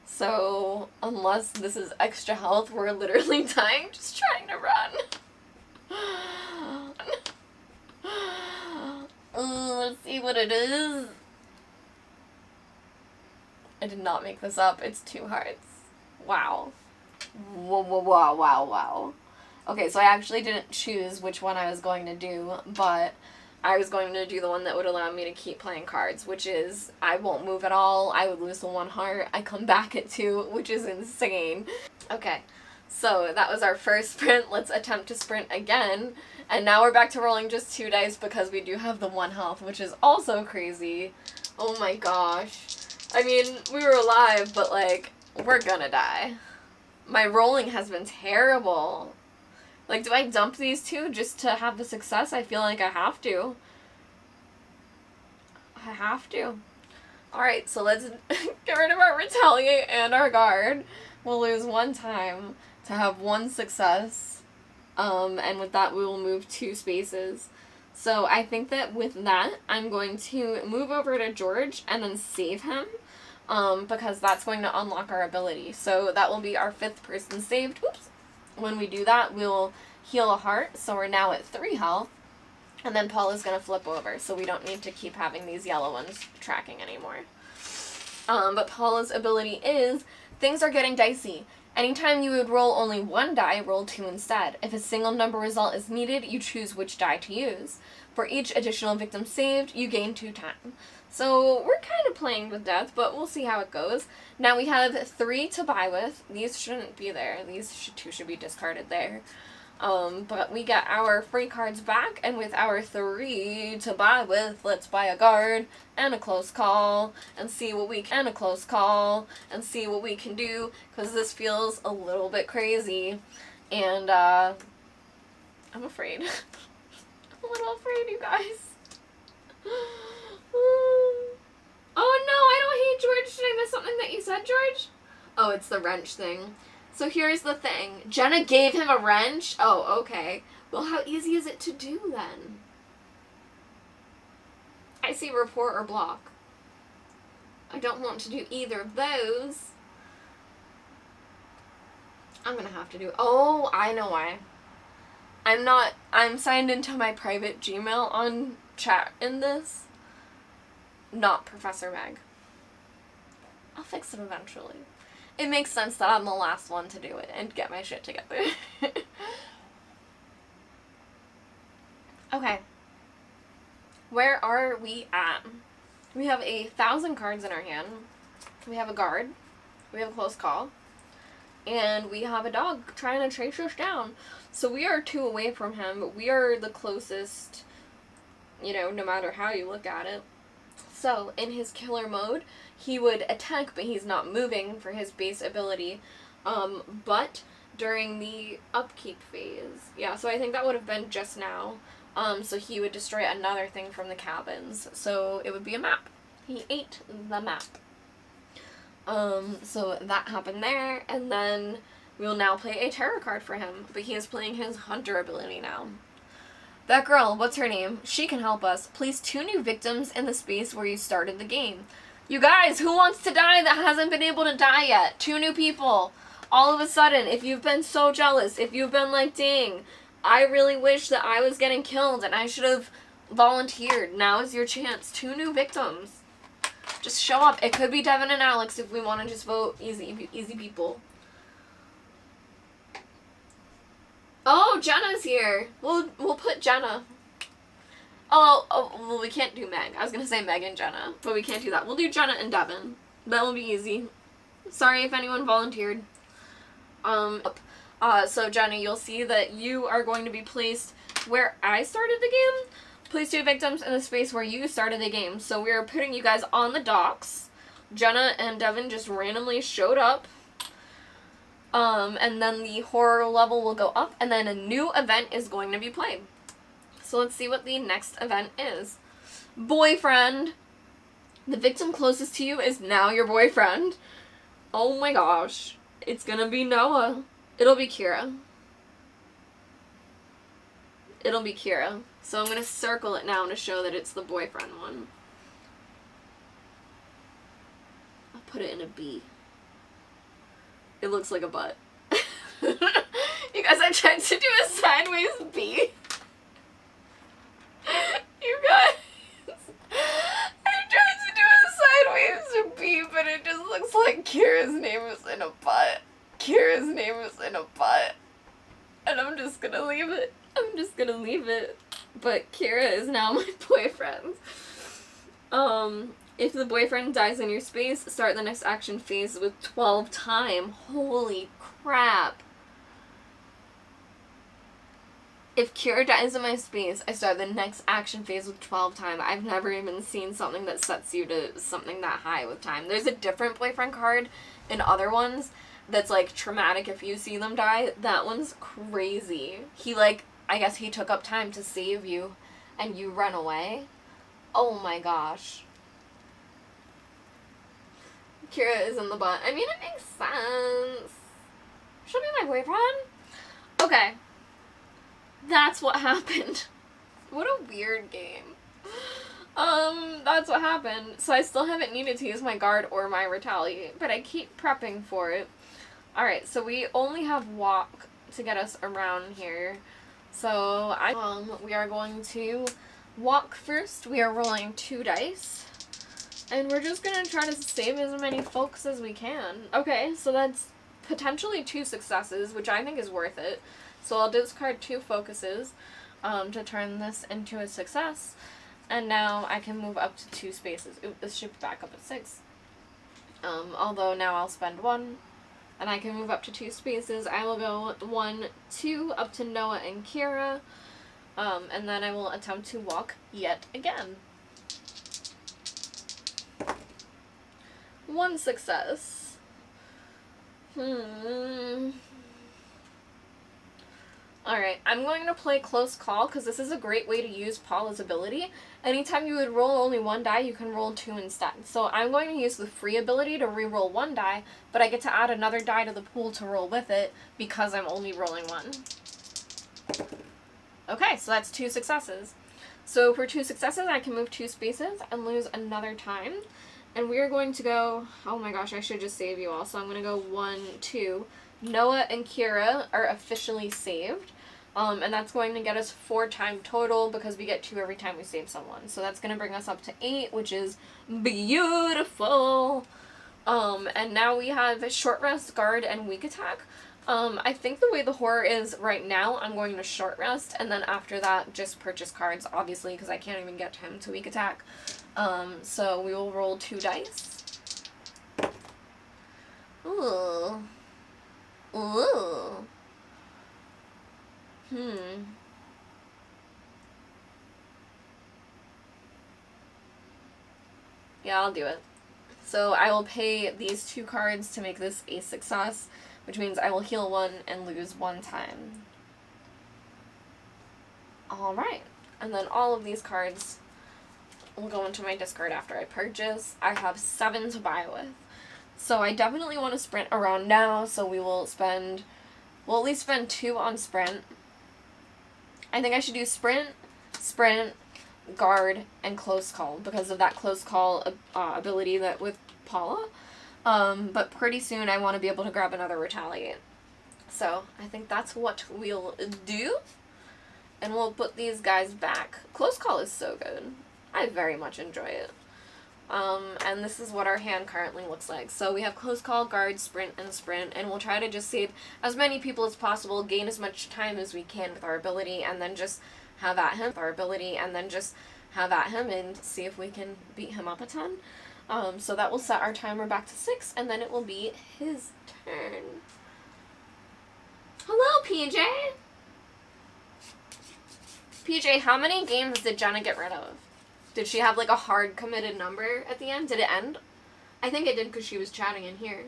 So, unless this is extra health, we're literally dying just trying to run. Let's see what it is. I did not make this up. It's 2 hearts. Wow. Wow. Okay, so I actually didn't choose which one I was going to do, but I was going to do the one that would allow me to keep playing cards, which is I won't move at all, I would lose the 1 heart, I come back at 2, which is insane. Okay, so that was our first sprint. Let's attempt to sprint again, and now we're back to rolling just 2 dice because we do have the 1 health, which is also crazy. Oh my gosh. I mean, we were alive, but like, we're gonna die. My rolling has been terrible. Like, do I dump these 2 just to have the success? I feel like I have to. I have to. Alright, so let's get rid of our retaliate and our guard. We'll lose 1 time to have 1 success. And with that, we will move 2 spaces. So I think that with that, I'm going to move over to George and then save him. Because that's going to unlock our ability. So that will be our 5th person saved. Whoops. When we do that, we'll heal a heart, so we're now at 3 health, and then Paula's going to flip over, so we don't need to keep having these yellow ones tracking anymore. But Paula's ability is, things are getting dicey. Anytime you would roll only 1 die, roll 2 instead. If a single number result is needed, you choose which die to use. For each additional victim saved, you gain 2 time. So we're kind of playing with death, but we'll see how it goes. Now we have 3 to buy with. These shouldn't be there. These 2 should be discarded there. But we get our free cards back, and with our 3 to buy with, let's buy a guard and a close call and see what we can do, because this feels a little bit crazy, and I'm afraid. I'm a little afraid, you guys. Oh no, I don't hate George. Did I miss something that you said, George? Oh, it's the wrench thing. So here's the thing. Jenna gave him a wrench? Oh, okay. Well, how easy is it to do then? I see report or block. I don't want to do either of those. I'm gonna have to do... Oh, I know why. I'm signed into my private Gmail on chat in this. Not Professor Meg. I'll fix it eventually. It makes sense that I'm the last one to do it and get my shit together. Okay. Where are we at? We have 1,000 cards in our hand. We have a guard. We have a close call. And we have a dog trying to chase us down. So we are 2 away from him, but we are the closest, you know, no matter how you look at it. So, in his killer mode, he would attack, but he's not moving for his base ability. But during the upkeep phase, yeah, so I think that would have been just now. So he would destroy another thing from the cabins. So it would be a map. He ate the map. So that happened there, and then we'll now play a terror card for him, but he is playing his hunter ability now. That girl, what's her name? She can help us. Place 2 new victims in the space where you started the game. You guys, who wants to die that hasn't been able to die yet? 2 new people. All of a sudden, if you've been so jealous, if you've been like, dang, I really wish that I was getting killed and I should have volunteered. Now is your chance. 2 new victims. Just show up. It could be Devin and Alex if we want to just vote easy people. Oh, Jenna's here. We'll put Jenna. Oh, well, we can't do Meg. I was gonna say Meg and Jenna, but we can't do that. We'll do Jenna and Devin. That will be easy. Sorry if anyone volunteered. So Jenna, you'll see that you are going to be placed where I started the game. Place 2 victims in the space where you started the game. So we are putting you guys on the docks. Jenna and Devin just randomly showed up. And then the horror level will go up, and then a new event is going to be played. So let's see what the next event is. Boyfriend. The victim closest to you is now your boyfriend. Oh my gosh. It's gonna be Noah. It'll be Kira. It'll be Kira. So I'm gonna circle it now to show that it's the boyfriend one. I'll put it in a B. It looks like a butt. You guys, I tried to do a sideways B. You guys, I tried to do a sideways B, but it just looks like Kira's name is in a butt. Kira's name is in a butt. And I'm just gonna leave it. I'm just gonna leave it. But Kira is now my boyfriend. If the boyfriend dies in your space, start the next action phase with 12 time. Holy crap. If Kira dies in my space, I start the next action phase with 12 time. I've never even seen something that sets you to something that high with time. There's a different boyfriend card in other ones that's like traumatic if you see them die. That one's crazy. He I guess he took up time to save you and you run away. Oh my gosh. Kira is in the butt. I mean, it makes sense. She'll be my boyfriend. Okay. That's what happened. What a weird game. That's what happened. So I still haven't needed to use my guard or my retaliate, but I keep prepping for it. Alright, so we only have walk to get us around here. So we are going to walk first. We are rolling 2 dice. And we're just gonna try to save as many folks as we can. Okay, so that's potentially 2 successes, which I think is worth it. So I'll discard 2 focuses to turn this into a success. And now I can move up to 2 spaces. Ooh, this should be back up at 6. Although now I'll spend 1. And I can move up to 2 spaces. I will go 1, 2 up to Noah and Kira. And then I will attempt to walk yet again. 1 success. Alright, I'm going to play Close Call because this is a great way to use Paula's ability. Anytime you would roll only 1 die, you can roll 2 instead. So I'm going to use the free ability to re-roll 1 die, but I get to add another die to the pool to roll with it because I'm only rolling 1. Okay, so that's 2 successes. So for 2 successes, I can move 2 spaces and lose another time. And we are going to go, oh my gosh, I should just save you all. So I'm going to go 1, 2. Noah and Kira are officially saved. And that's going to get us 4 time total because we get 2 every time we save someone. So that's going to bring us up to 8, which is beautiful. And now we have short rest, guard, and weak attack. I think the way the horror is right now, I'm going to short rest, and then after that, just purchase cards, obviously, because I can't even get him to weak attack. So we will roll 2 dice. Ooh. Ooh. Yeah, I'll do it. So I will pay these 2 cards to make this a success, which means I will heal 1 and lose 1 time. Alright. And then all of these cards will go into my discard after I purchase. I have 7 to buy with. So I definitely want to sprint around now, so we will spend, we'll at least spend 2 on sprint. I think I should do sprint, guard, and close call because of that close call ability that with Paula. But pretty soon I want to be able to grab another retaliate. So I think that's what we'll do. And we'll put these guys back. Close call is so good. I very much enjoy it. And this is what our hand currently looks like. So we have close call, guard, sprint, and sprint, and we'll try to just save as many people as possible, gain as much time as we can with our ability, and then just have at him, and see if we can beat him up a ton. So that will set our timer back to 6, and then it will be his turn. Hello, PJ! PJ, how many games did Jenna get rid of? Did she have like a hard committed number at the end? Did it end? I think it did because she was chatting in here.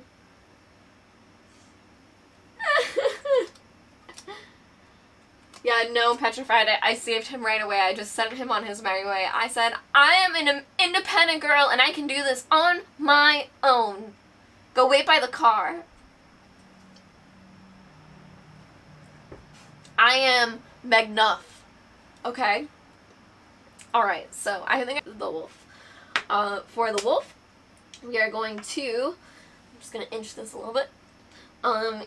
Yeah, no, petrified. I saved him right away. I just sent him on his merry way. I said, I am an independent girl and I can do this on my own. Go wait by the car. I am Megnuff. Okay? Alright, so I think the wolf. For the wolf, we are going to, I'm just going to inch this a little bit.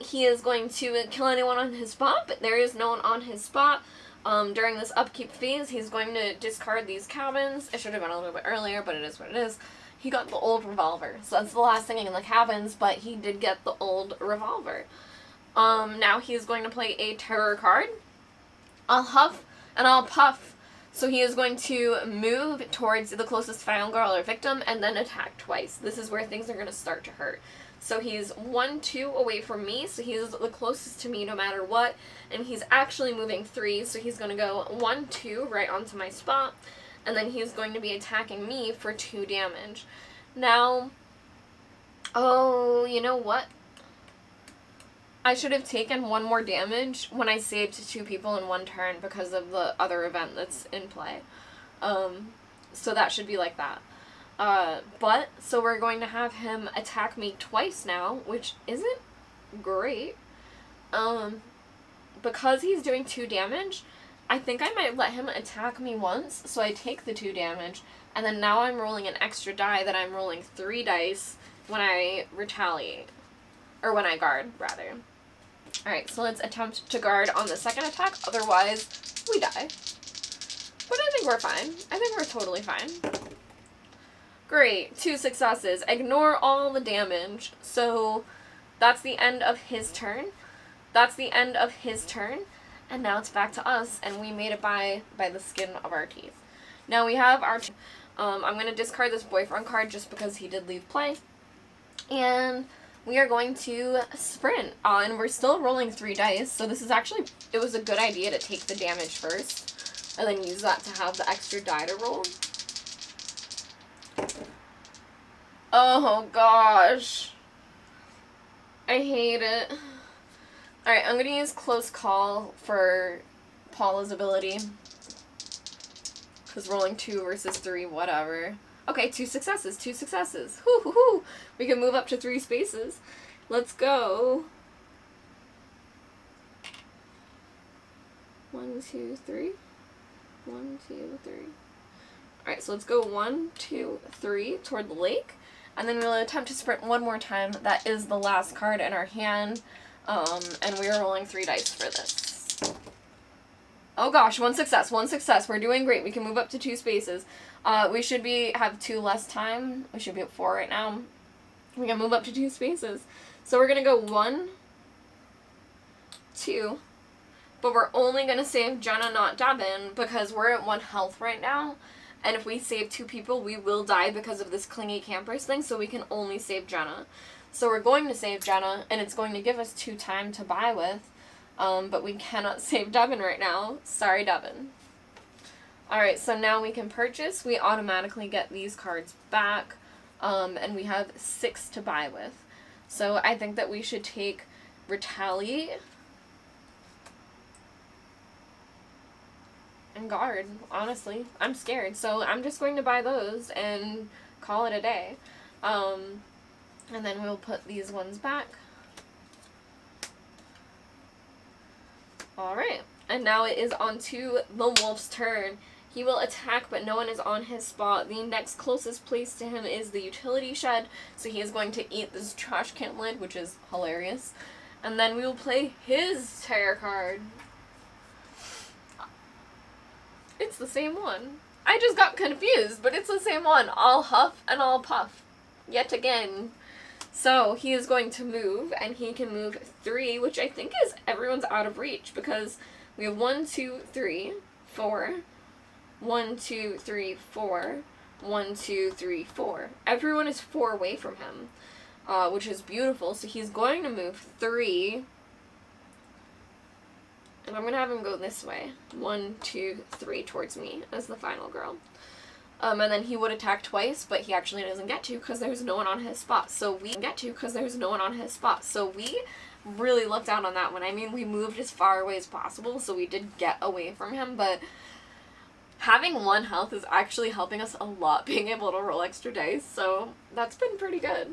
He is going to kill anyone on his spot, but there is no one on his spot. During this upkeep phase, he's going to discard these cabins. It should have been a little bit earlier, but it is what it is. He got the old revolver, so that's the last thing in the cabins, but he did get the old revolver. Now he's going to play a terror card. I'll huff and I'll puff. So he is going to move towards the closest final girl or victim and then attack twice. This is where things are going to start to hurt. So he's 1-2 away from me, so he's the closest to me no matter what. And he's actually moving 3, so he's going to go 1-2 right onto my spot. And then he's going to be attacking me for 2 damage. Now, oh, you know what? I should have taken 1 more damage when I saved 2 people in 1 turn because of the other event that's in play. So that should be like that. So we're going to have him attack me twice now, which isn't great. Because he's doing 2 damage, I think I might let him attack me once, so I take the 2 damage, and then now I'm rolling an extra die that I'm rolling 3 dice when I retaliate. Or when I guard, rather. Alright, so let's attempt to guard on the second attack, otherwise we die. But I think we're fine. I think we're totally fine. Great, 2 successes. Ignore all the damage. So that's the end of his turn. And now it's back to us, and we made it by the skin of our teeth. Now we have our... I'm going to discard this boyfriend card just because he did leave play. And we are going to sprint. And we're still rolling 3 dice, so this is actually... It was a good idea to take the damage first, and then use that to have the extra die to roll. Oh gosh. I hate it. Alright, I'm gonna use Close Call for Paula's ability. Because rolling 2 versus 3, whatever. Okay, 2 successes, 2 successes. Hoo hoo hoo. We can move up to 3 spaces. Let's go. 1, 2, 3. 1, 2, 3. Alright, so let's go 1, 2, 3 toward the lake. And then we'll attempt to sprint 1 more time. That is the last card in our hand. And we are rolling 3 dice for this. Oh gosh, 1 success, 1 success. We're doing great. We can move up to 2 spaces. We should have 2 less time. We should be at 4 right now. We can move up to 2 spaces. So we're going to go 1, 2. But we're only going to save Jenna, not Devin, because we're at 1 health right now. And if we save 2 people, we will die because of this clingy campers thing, so we can only save Jenna. So we're going to save Jenna, and it's going to give us 2 time to buy with, but we cannot save Devin right now. Sorry, Devin. Alright, so now we can purchase. We automatically get these cards back, and we have 6 to buy with. So I think that we should take Retaliate and Guard, honestly. I'm scared, so I'm just going to buy those and call it a day. And then we'll put these ones back. Alright, and now it is on to the wolf's turn. He will attack, but no one is on his spot. The next closest place to him is the utility shed, so he is going to eat this trash can lid, which is hilarious. And then we will play his terror card. It's the same one. I just got confused, but it's the same one. I'll huff and I'll puff. Yet again. So he is going to move, and he can move 3, which I think is everyone's out of reach, because we have 1, 2, 3, 4. 1, 2, 3, 4. 1, 2, 3, 4. Everyone is 4 away from him, which is beautiful. So he's going to move 3. And I'm going to have him go this way. 1, 2, 3 towards me as the final girl. And then he would attack twice, but he actually doesn't get to because there's no one on his spot. So we really looked out on that one. I mean, we moved as far away as possible, so we did get away from him, but having 1 health is actually helping us a lot, being able to roll extra dice, so that's been pretty good.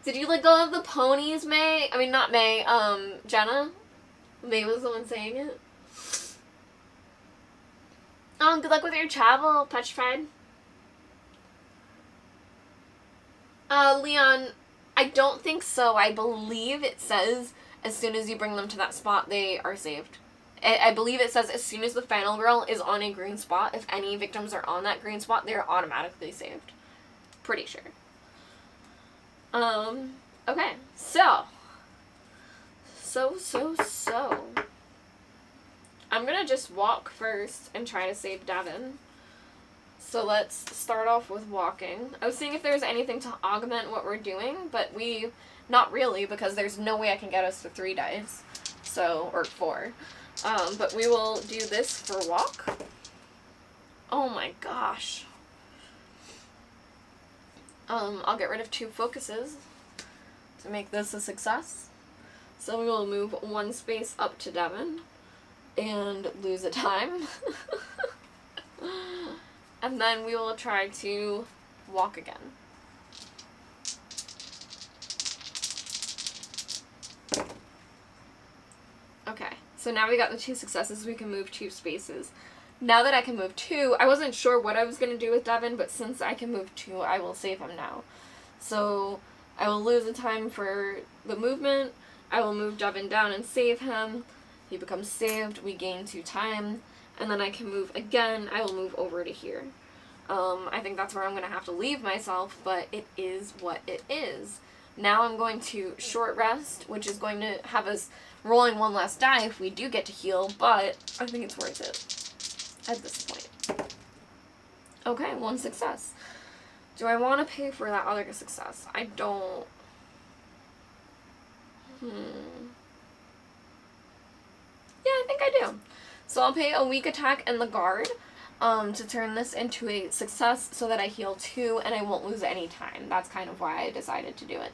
Did you let go of the ponies, May? I mean, not May, Jenna? May was the one saying it. Oh, good luck with your travel, Petrified. Leon, I don't think so. I believe it says as soon as you bring them to that spot, they are saved. I believe it says as soon as the final girl is on a green spot, if any victims are on that green spot, they're automatically saved. Pretty sure. Okay, so. I'm gonna just walk first and try to save Devin. So let's start off with walking. I was seeing if there's anything to augment what we're doing, but not really, because there's no way I can get us to 3 dice. So, or 4. But we will do this for walk. Oh my gosh. I'll get rid of 2 focuses to make this a success. So we will move 1 space up to Devin and lose a time. And then we will try to walk again. Okay, so now we got the 2 successes, we can move 2 spaces. Now that I can move 2, I wasn't sure what I was going to do with Devin, but since I can move 2, I will save him now. So I will lose a time for the movement, I will move Devin down and save him, he becomes saved, we gain 2 time, and then I can move again, I will move over to here. I think that's where I'm going to have to leave myself, but it is what it is. Now I'm going to short rest, which is going to have us rolling 1 last die if we do get to heal, but I think it's worth it at this point. Okay, 1 success. Do I want to pay for that other success? I don't. Yeah, I think I do. So I'll pay a weak attack and the guard to turn this into a success so that I heal 2 and I won't lose any time. That's kind of why I decided to do it.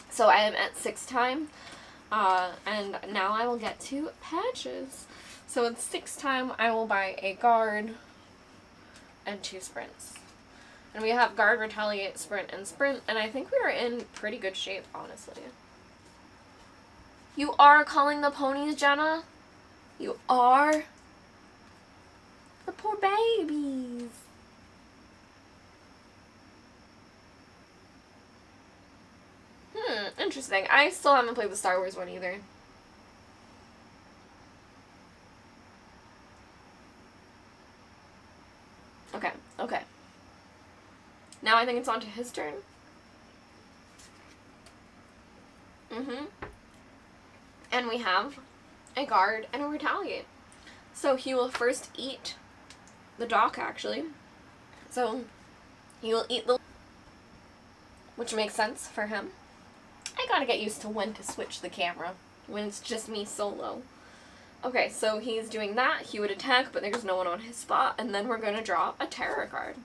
So I am at 6 time, and now I will get to patches. So at 6 time, I will buy a guard and 2 sprints. And we have guard, retaliate, sprint, and I think we are in pretty good shape, honestly. You are calling the ponies, Jenna? You are? The poor babies. Interesting. I still haven't played the Star Wars one either. Okay. Now I think it's on to his turn. And we have a guard and a retaliate. So he will first eat the dock, actually. So he will eat the... which makes sense for him. I gotta get used to when to switch the camera when it's just me solo. Okay, so he's doing that. He would attack, but there's no one on his spot. And then we're going to draw a terror card.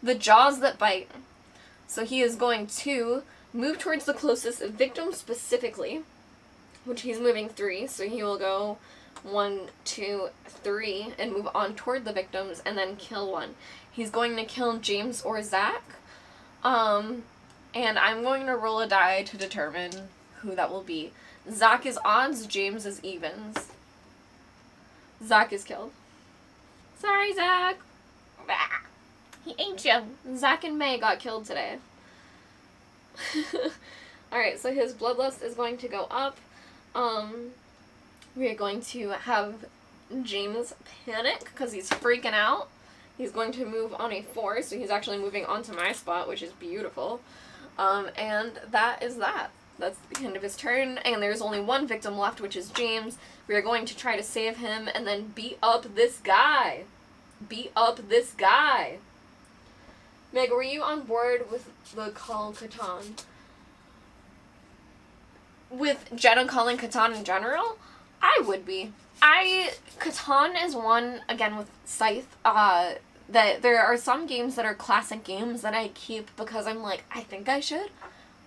The Jaws That Bite. So he is going to move towards the closest victim specifically, which he's moving 3. So he will go 1, 2, 3, and move on toward the victims, and then kill 1. He's going to kill James or Zach. And I'm going to roll a die to determine who that will be. Zach is odds, James is evens. Zach is killed. Sorry, Zach. He ate you. Zach and May got killed today. Alright, so his bloodlust is going to go up. We are going to have James panic because he's freaking out. He's going to move on a 4, so he's actually moving onto my spot, which is beautiful. And that is that. That's the end of his turn, and there's only one victim left, which is James. We are going to try to save him and then beat up this guy. Beat up this guy. Meg, were you on board with the call Catan? With Jenna calling Catan in general? I would be. Catan is one, again, with Scythe, that there are some games that are classic games that I keep because I'm like, I think I should.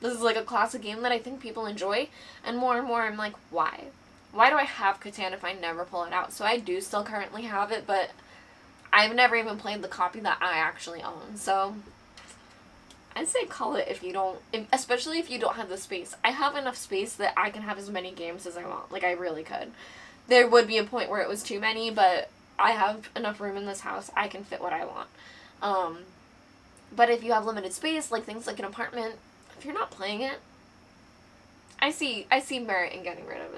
This is like a classic game that I think people enjoy, and more I'm like, why? Why do I have Catan if I never pull it out? So I do still currently have it, but I've never even played the copy that I actually own, so I'd say call it if you don't, especially if you don't have the space. I have enough space that I can have as many games as I want, like I really could. There would be a point where it was too many, but I have enough room in this house, I can fit what I want. But if you have limited space, like things like an apartment, if you're not playing it, I see merit in getting rid of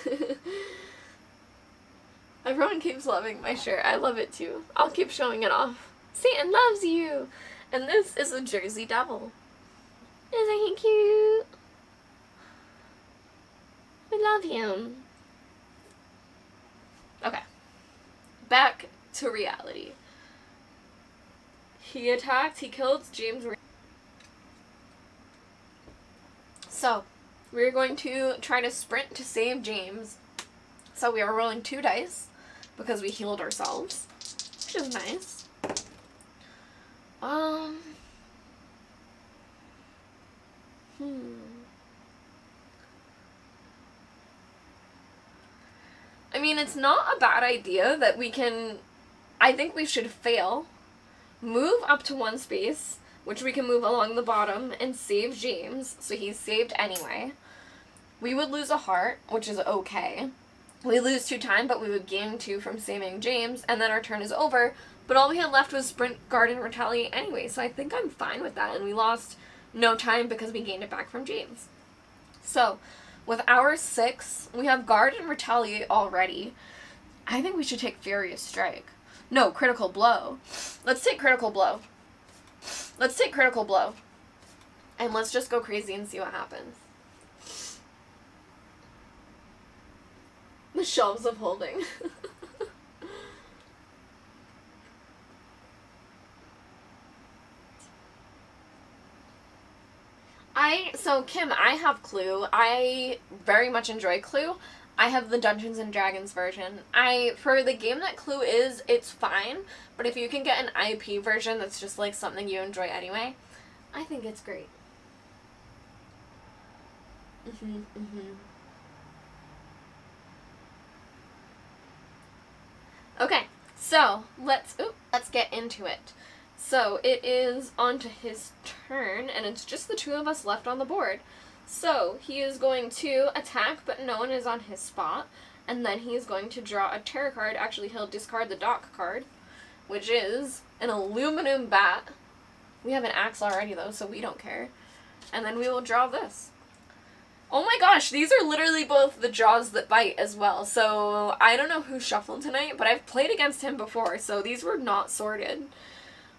it. Everyone keeps loving my shirt. I love it too. I'll keep showing it off. Satan loves you! And this is a Jersey Devil. Isn't he cute? I love him. Okay. Back to reality. He attacked, he killed James. So, we're going to try to sprint to save James. So we are rolling 2 dice because we healed ourselves, which is nice. I mean, it's not a bad idea that we can, I think we should fail, move up to 1 space, which we can move along the bottom, and save James, so he's saved anyway. We would lose a heart, which is okay. We lose 2 time, but we would gain 2 from saving James, and then our turn is over, but all we had left was sprint, guard, and retaliate anyway, so I think I'm fine with that, and we lost no time because we gained it back from James. So, with our 6, we have guard and retaliate already. I think we should take Furious Strike. No, critical blow. Let's take critical blow. Let's take critical blow. And let's just go crazy and see what happens. The shelves of holding. So Kim, I have Clue. I very much enjoy Clue. I have the Dungeons and Dragons version. For the game that Clue is, it's fine, but if you can get an IP version that's just like something you enjoy anyway, I think it's great. Okay, so let's get into it. So it is on to his turn, and it's just the 2 of us left on the board. So he is going to attack, but no one is on his spot, and then he is going to draw a terror card. Actually, he'll discard the dock card, which is an aluminum bat. We have an axe already, though, so we don't care. And then we will draw this. Oh my gosh, these are literally both the jaws that bite as well. So I don't know who shuffled tonight, but I've played against him before, so these were not sorted.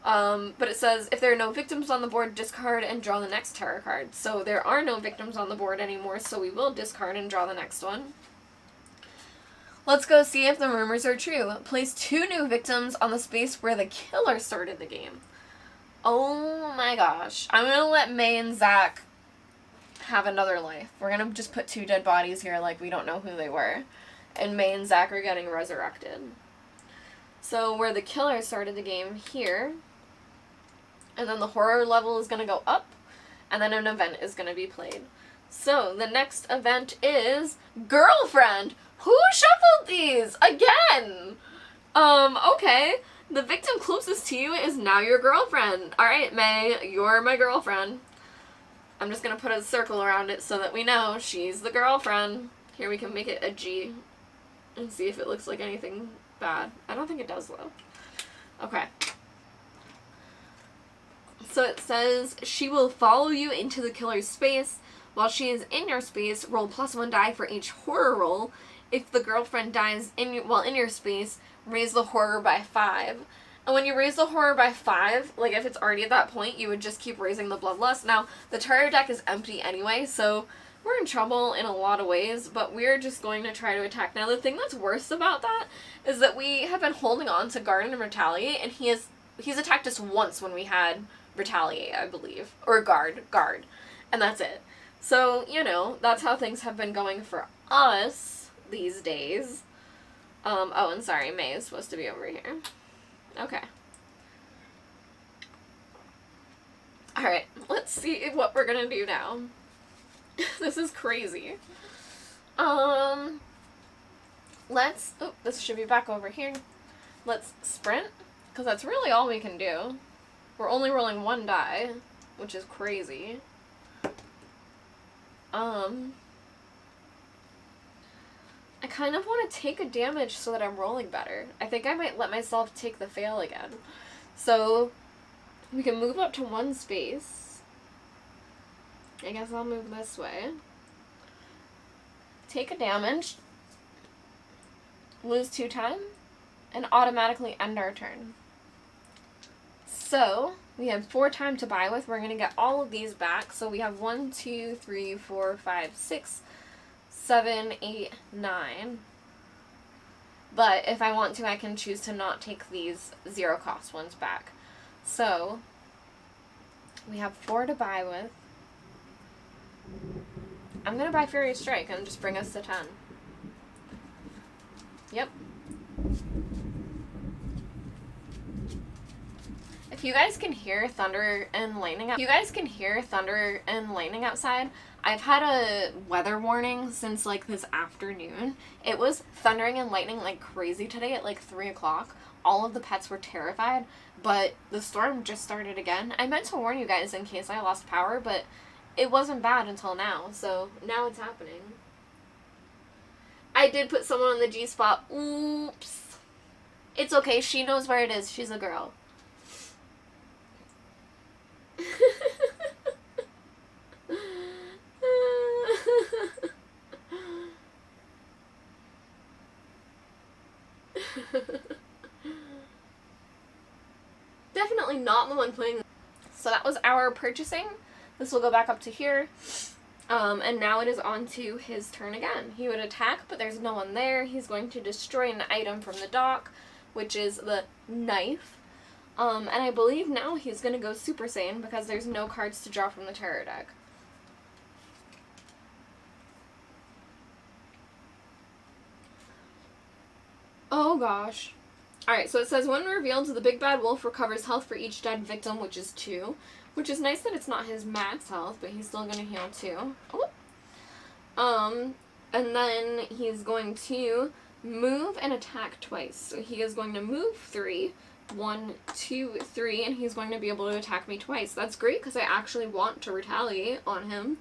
But it says, if there are no victims on the board, discard and draw the next terror card. So there are no victims on the board anymore, so we will discard and draw the next one. Let's go see if the rumors are true. Place 2 new victims on the space where the killer started the game. Oh my gosh. I'm gonna let May and Zach have another life. We're gonna just put 2 dead bodies here like we don't know who they were. And May and Zach are getting resurrected. So where the killer started the game here, and then the horror level is gonna go up, and then an event is gonna be played. So the next event is Girlfriend! Who shuffled these? Again! Okay. The victim closest to you is now your girlfriend. Alright, May, you're my girlfriend. I'm just gonna put a circle around it so that we know she's the girlfriend. Here we can make it a G and see if it looks like anything bad. I don't think it does, though. Okay. So it says, she will follow you into the killer's space. While she is in your space, roll +1 die for each horror roll. If the girlfriend dies while in your space, raise the horror by 5. And when you raise the horror by 5, like if it's already at that point, you would just keep raising the bloodlust. Now, the tarot deck is empty anyway, so we're in trouble in a lot of ways, but we're just going to try to attack. Now, the thing that's worse about that is that we have been holding on to guard and retaliate, and he's attacked us once when we had retaliate, I believe. Or guard. And that's it. So, you know, that's how things have been going for us these days. Oh, and sorry, May is supposed to be over here. Okay. Alright, let's see what we're gonna do now. This is crazy. Let's, oh, this should be back over here. Let's sprint, because that's really all we can do. We're only rolling 1 die, which is crazy. I kind of want to take a damage so that I'm rolling better. I think I might let myself take the fail again. So, we can move up to 1 space. I guess I'll move this way. Take a damage. Lose 2 time. And automatically end our turn. So, we have 4 time to buy with. We're going to get all of these back. So we have 1, 2, 3, 4, 5, 6, 7, 8, 9. But if I want to, I can choose to not take these 0 cost ones back. So, we have 4 to buy with. I'm going to buy Furious Strike and just bring us to 10. Yep. If you guys can hear thunder and lightning outside, I've had a weather warning since like this afternoon. It was thundering and lightning like crazy today at like 3 o'clock. All of the pets were terrified, but the storm just started again. I meant to warn you guys in case I lost power, but it wasn't bad until now, so now it's happening. I did put someone on the G spot. Oops. It's okay, she knows where it is. She's a girl. Definitely not the one playing. So that was our purchasing. This will go back up to here. And now it is on to his turn again. He would attack, but there's no one there. He's going to destroy an item from the dock, which is the knife. And I believe now he's going to go Super Saiyan because there's no cards to draw from the tarot deck. Oh gosh. Alright, so it says when revealed, the big bad wolf recovers health for each dead victim, which is 2. Which is nice that it's not his max health, but he's still going to heal 2. Oh. And then he's going to move and attack twice. So he is going to move 3. 1, 2, 3, and he's going to be able to attack me twice. That's great because I actually want to retaliate on him.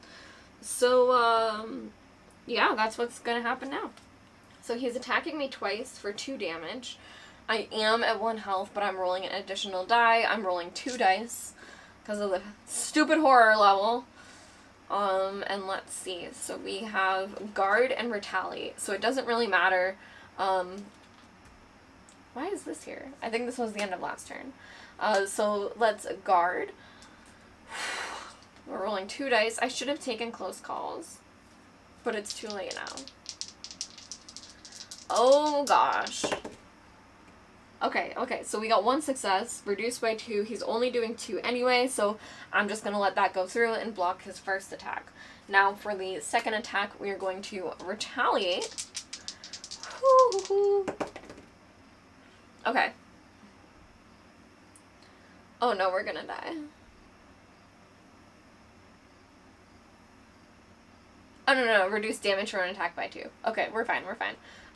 So, yeah, that's what's going to happen now. So he's attacking me twice for 2 damage. I am at 1 health, but I'm rolling an additional die. I'm rolling 2 dice because of the stupid horror level. And let's see. So we have guard and retaliate. So it doesn't really matter. Why is this here? I think this was the end of last turn. So let's guard. We're rolling 2 dice. I should have taken close calls, but it's too late now. Oh gosh. Okay, so we got 1 success, reduced by 2. He's only doing 2 anyway, so I'm just going to let that go through and block his first attack. Now for the second attack, we are going to retaliate. Okay. Oh no, we're gonna die. Oh no, reduce damage for an attack by 2. Okay, we're fine.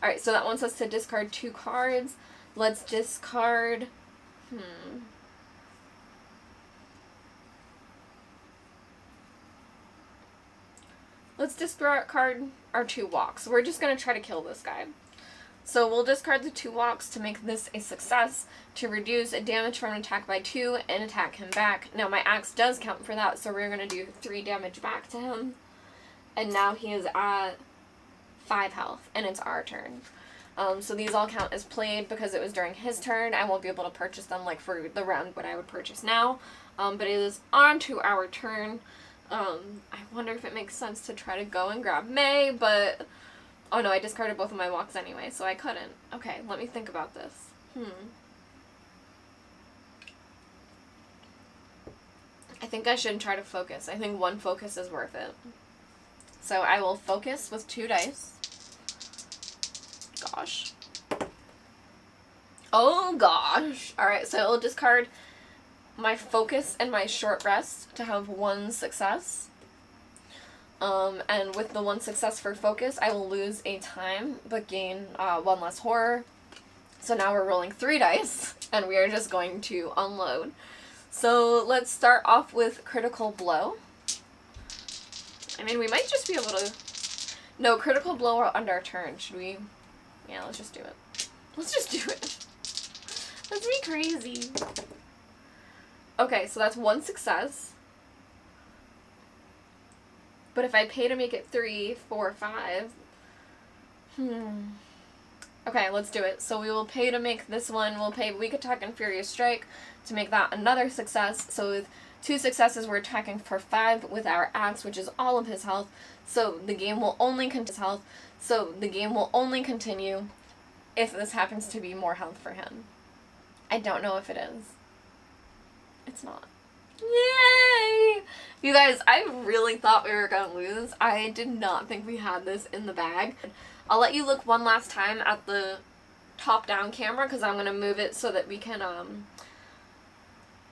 Alright, so that wants us to discard 2 cards. Let's discard... Let's discard our 2 walks. We're just going to try to kill this guy. So we'll discard the 2 walks to make this a success, to reduce damage from an attack by 2 and attack him back. Now my axe does count for that, so we're going to do 3 damage back to him. and now he is at 5 health, and it's our turn. So these all count as played because it was during his turn. I won't be able to purchase them like for the round what I would purchase now. But it is on to our turn. I wonder if it makes sense to try to go and grab May, but oh no, I discarded both of my walks anyway, so I couldn't. Okay, let me think about this. I think I should try to focus. I think 1 focus is worth it. So I will focus with 2 dice. Gosh. Oh gosh. Alright, so I'll discard my focus and my short rest to have 1 success. And with the 1 success for focus, I will lose a time, but gain 1 less horror. So now we're rolling 3 dice, and we are just going to unload. So let's start off with critical blow. I mean, we might just be able to... No, critical blow or under our turn. Should we... Yeah, let's just do it. Let's just do it. That's me crazy. Okay, so that's 1 success. But if I pay to make it 3, 4, 5... Okay, let's do it. So we will pay to make this one. We'll pay Weak Attack and Furious Strike to make that another success. So with 2 successes, we're attacking for 5 with our axe, which is all of his health. So the game will only continue if this happens to be more health for him. I don't know if it is. It's not. Yay! You guys, I really thought we were gonna lose. I did not think we had this in the bag. I'll let you look one last time at the top-down camera because I'm gonna move it so that we can,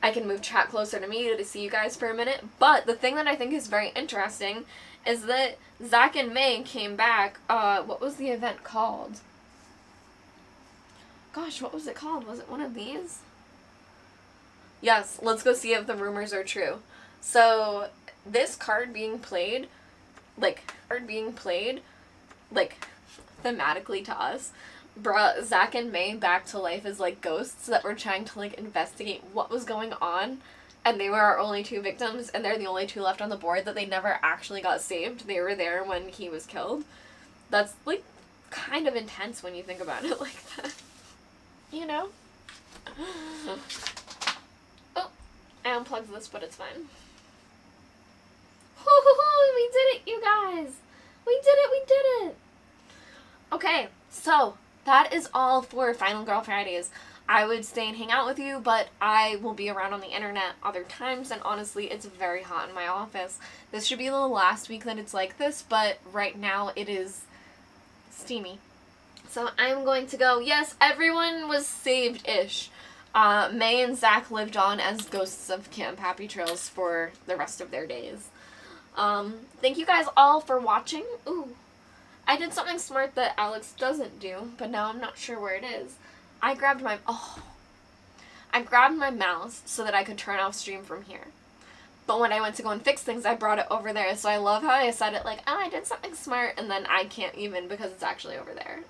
I can move chat closer to me to see you guys for a minute. But the thing that I think is very interesting is that Zach and May came back. What was the event called? Gosh, what was it called? Was it one of these? Yes, let's go see if the rumors are true. So, this card being played, thematically to us, brought Zach and May back to life as, like, ghosts that were trying to, like, investigate what was going on, and they were our only 2 victims, and they're the only 2 left on the board that they never actually got saved. They were there when he was killed. That's, like, kind of intense when you think about it like that. You know? Oh, I unplugged this, but it's fine. We did it, you guys! We did it, we did it! Okay, so that is all for Final Girl Fridays. I would stay and hang out with you, but I will be around on the internet other times, and honestly, it's very hot in my office. This should be the last week that it's like this, but right now it is steamy. So I'm going to go. Yes, everyone was saved-ish. May and Zach lived on as ghosts of Camp Happy Trails for the rest of their days. Thank you guys all for watching. Ooh, I did something smart that Alex doesn't do, but now I'm not sure where it is. I grabbed my mouse so that I could turn off stream from here. But when I went to go and fix things, I brought it over there, so I love how I said it like, oh, I did something smart, and then I can't even because it's actually over there.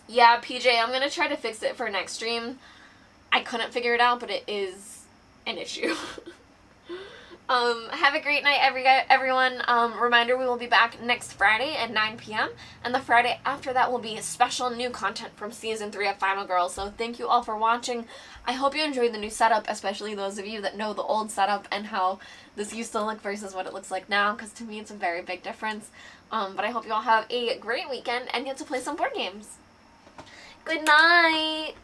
Yeah, PJ, I'm gonna try to fix it for next stream. I couldn't figure it out, but it is an issue. Have a great night, everyone. Reminder, we will be back next Friday at 9 p.m. And the Friday after that will be special new content from Season 3 of Final Girl. So thank you all for watching. I hope you enjoyed the new setup, especially those of you that know the old setup and how this used to look versus what it looks like now, because to me it's a very big difference. But I hope you all have a great weekend and get to play some board games. Good night!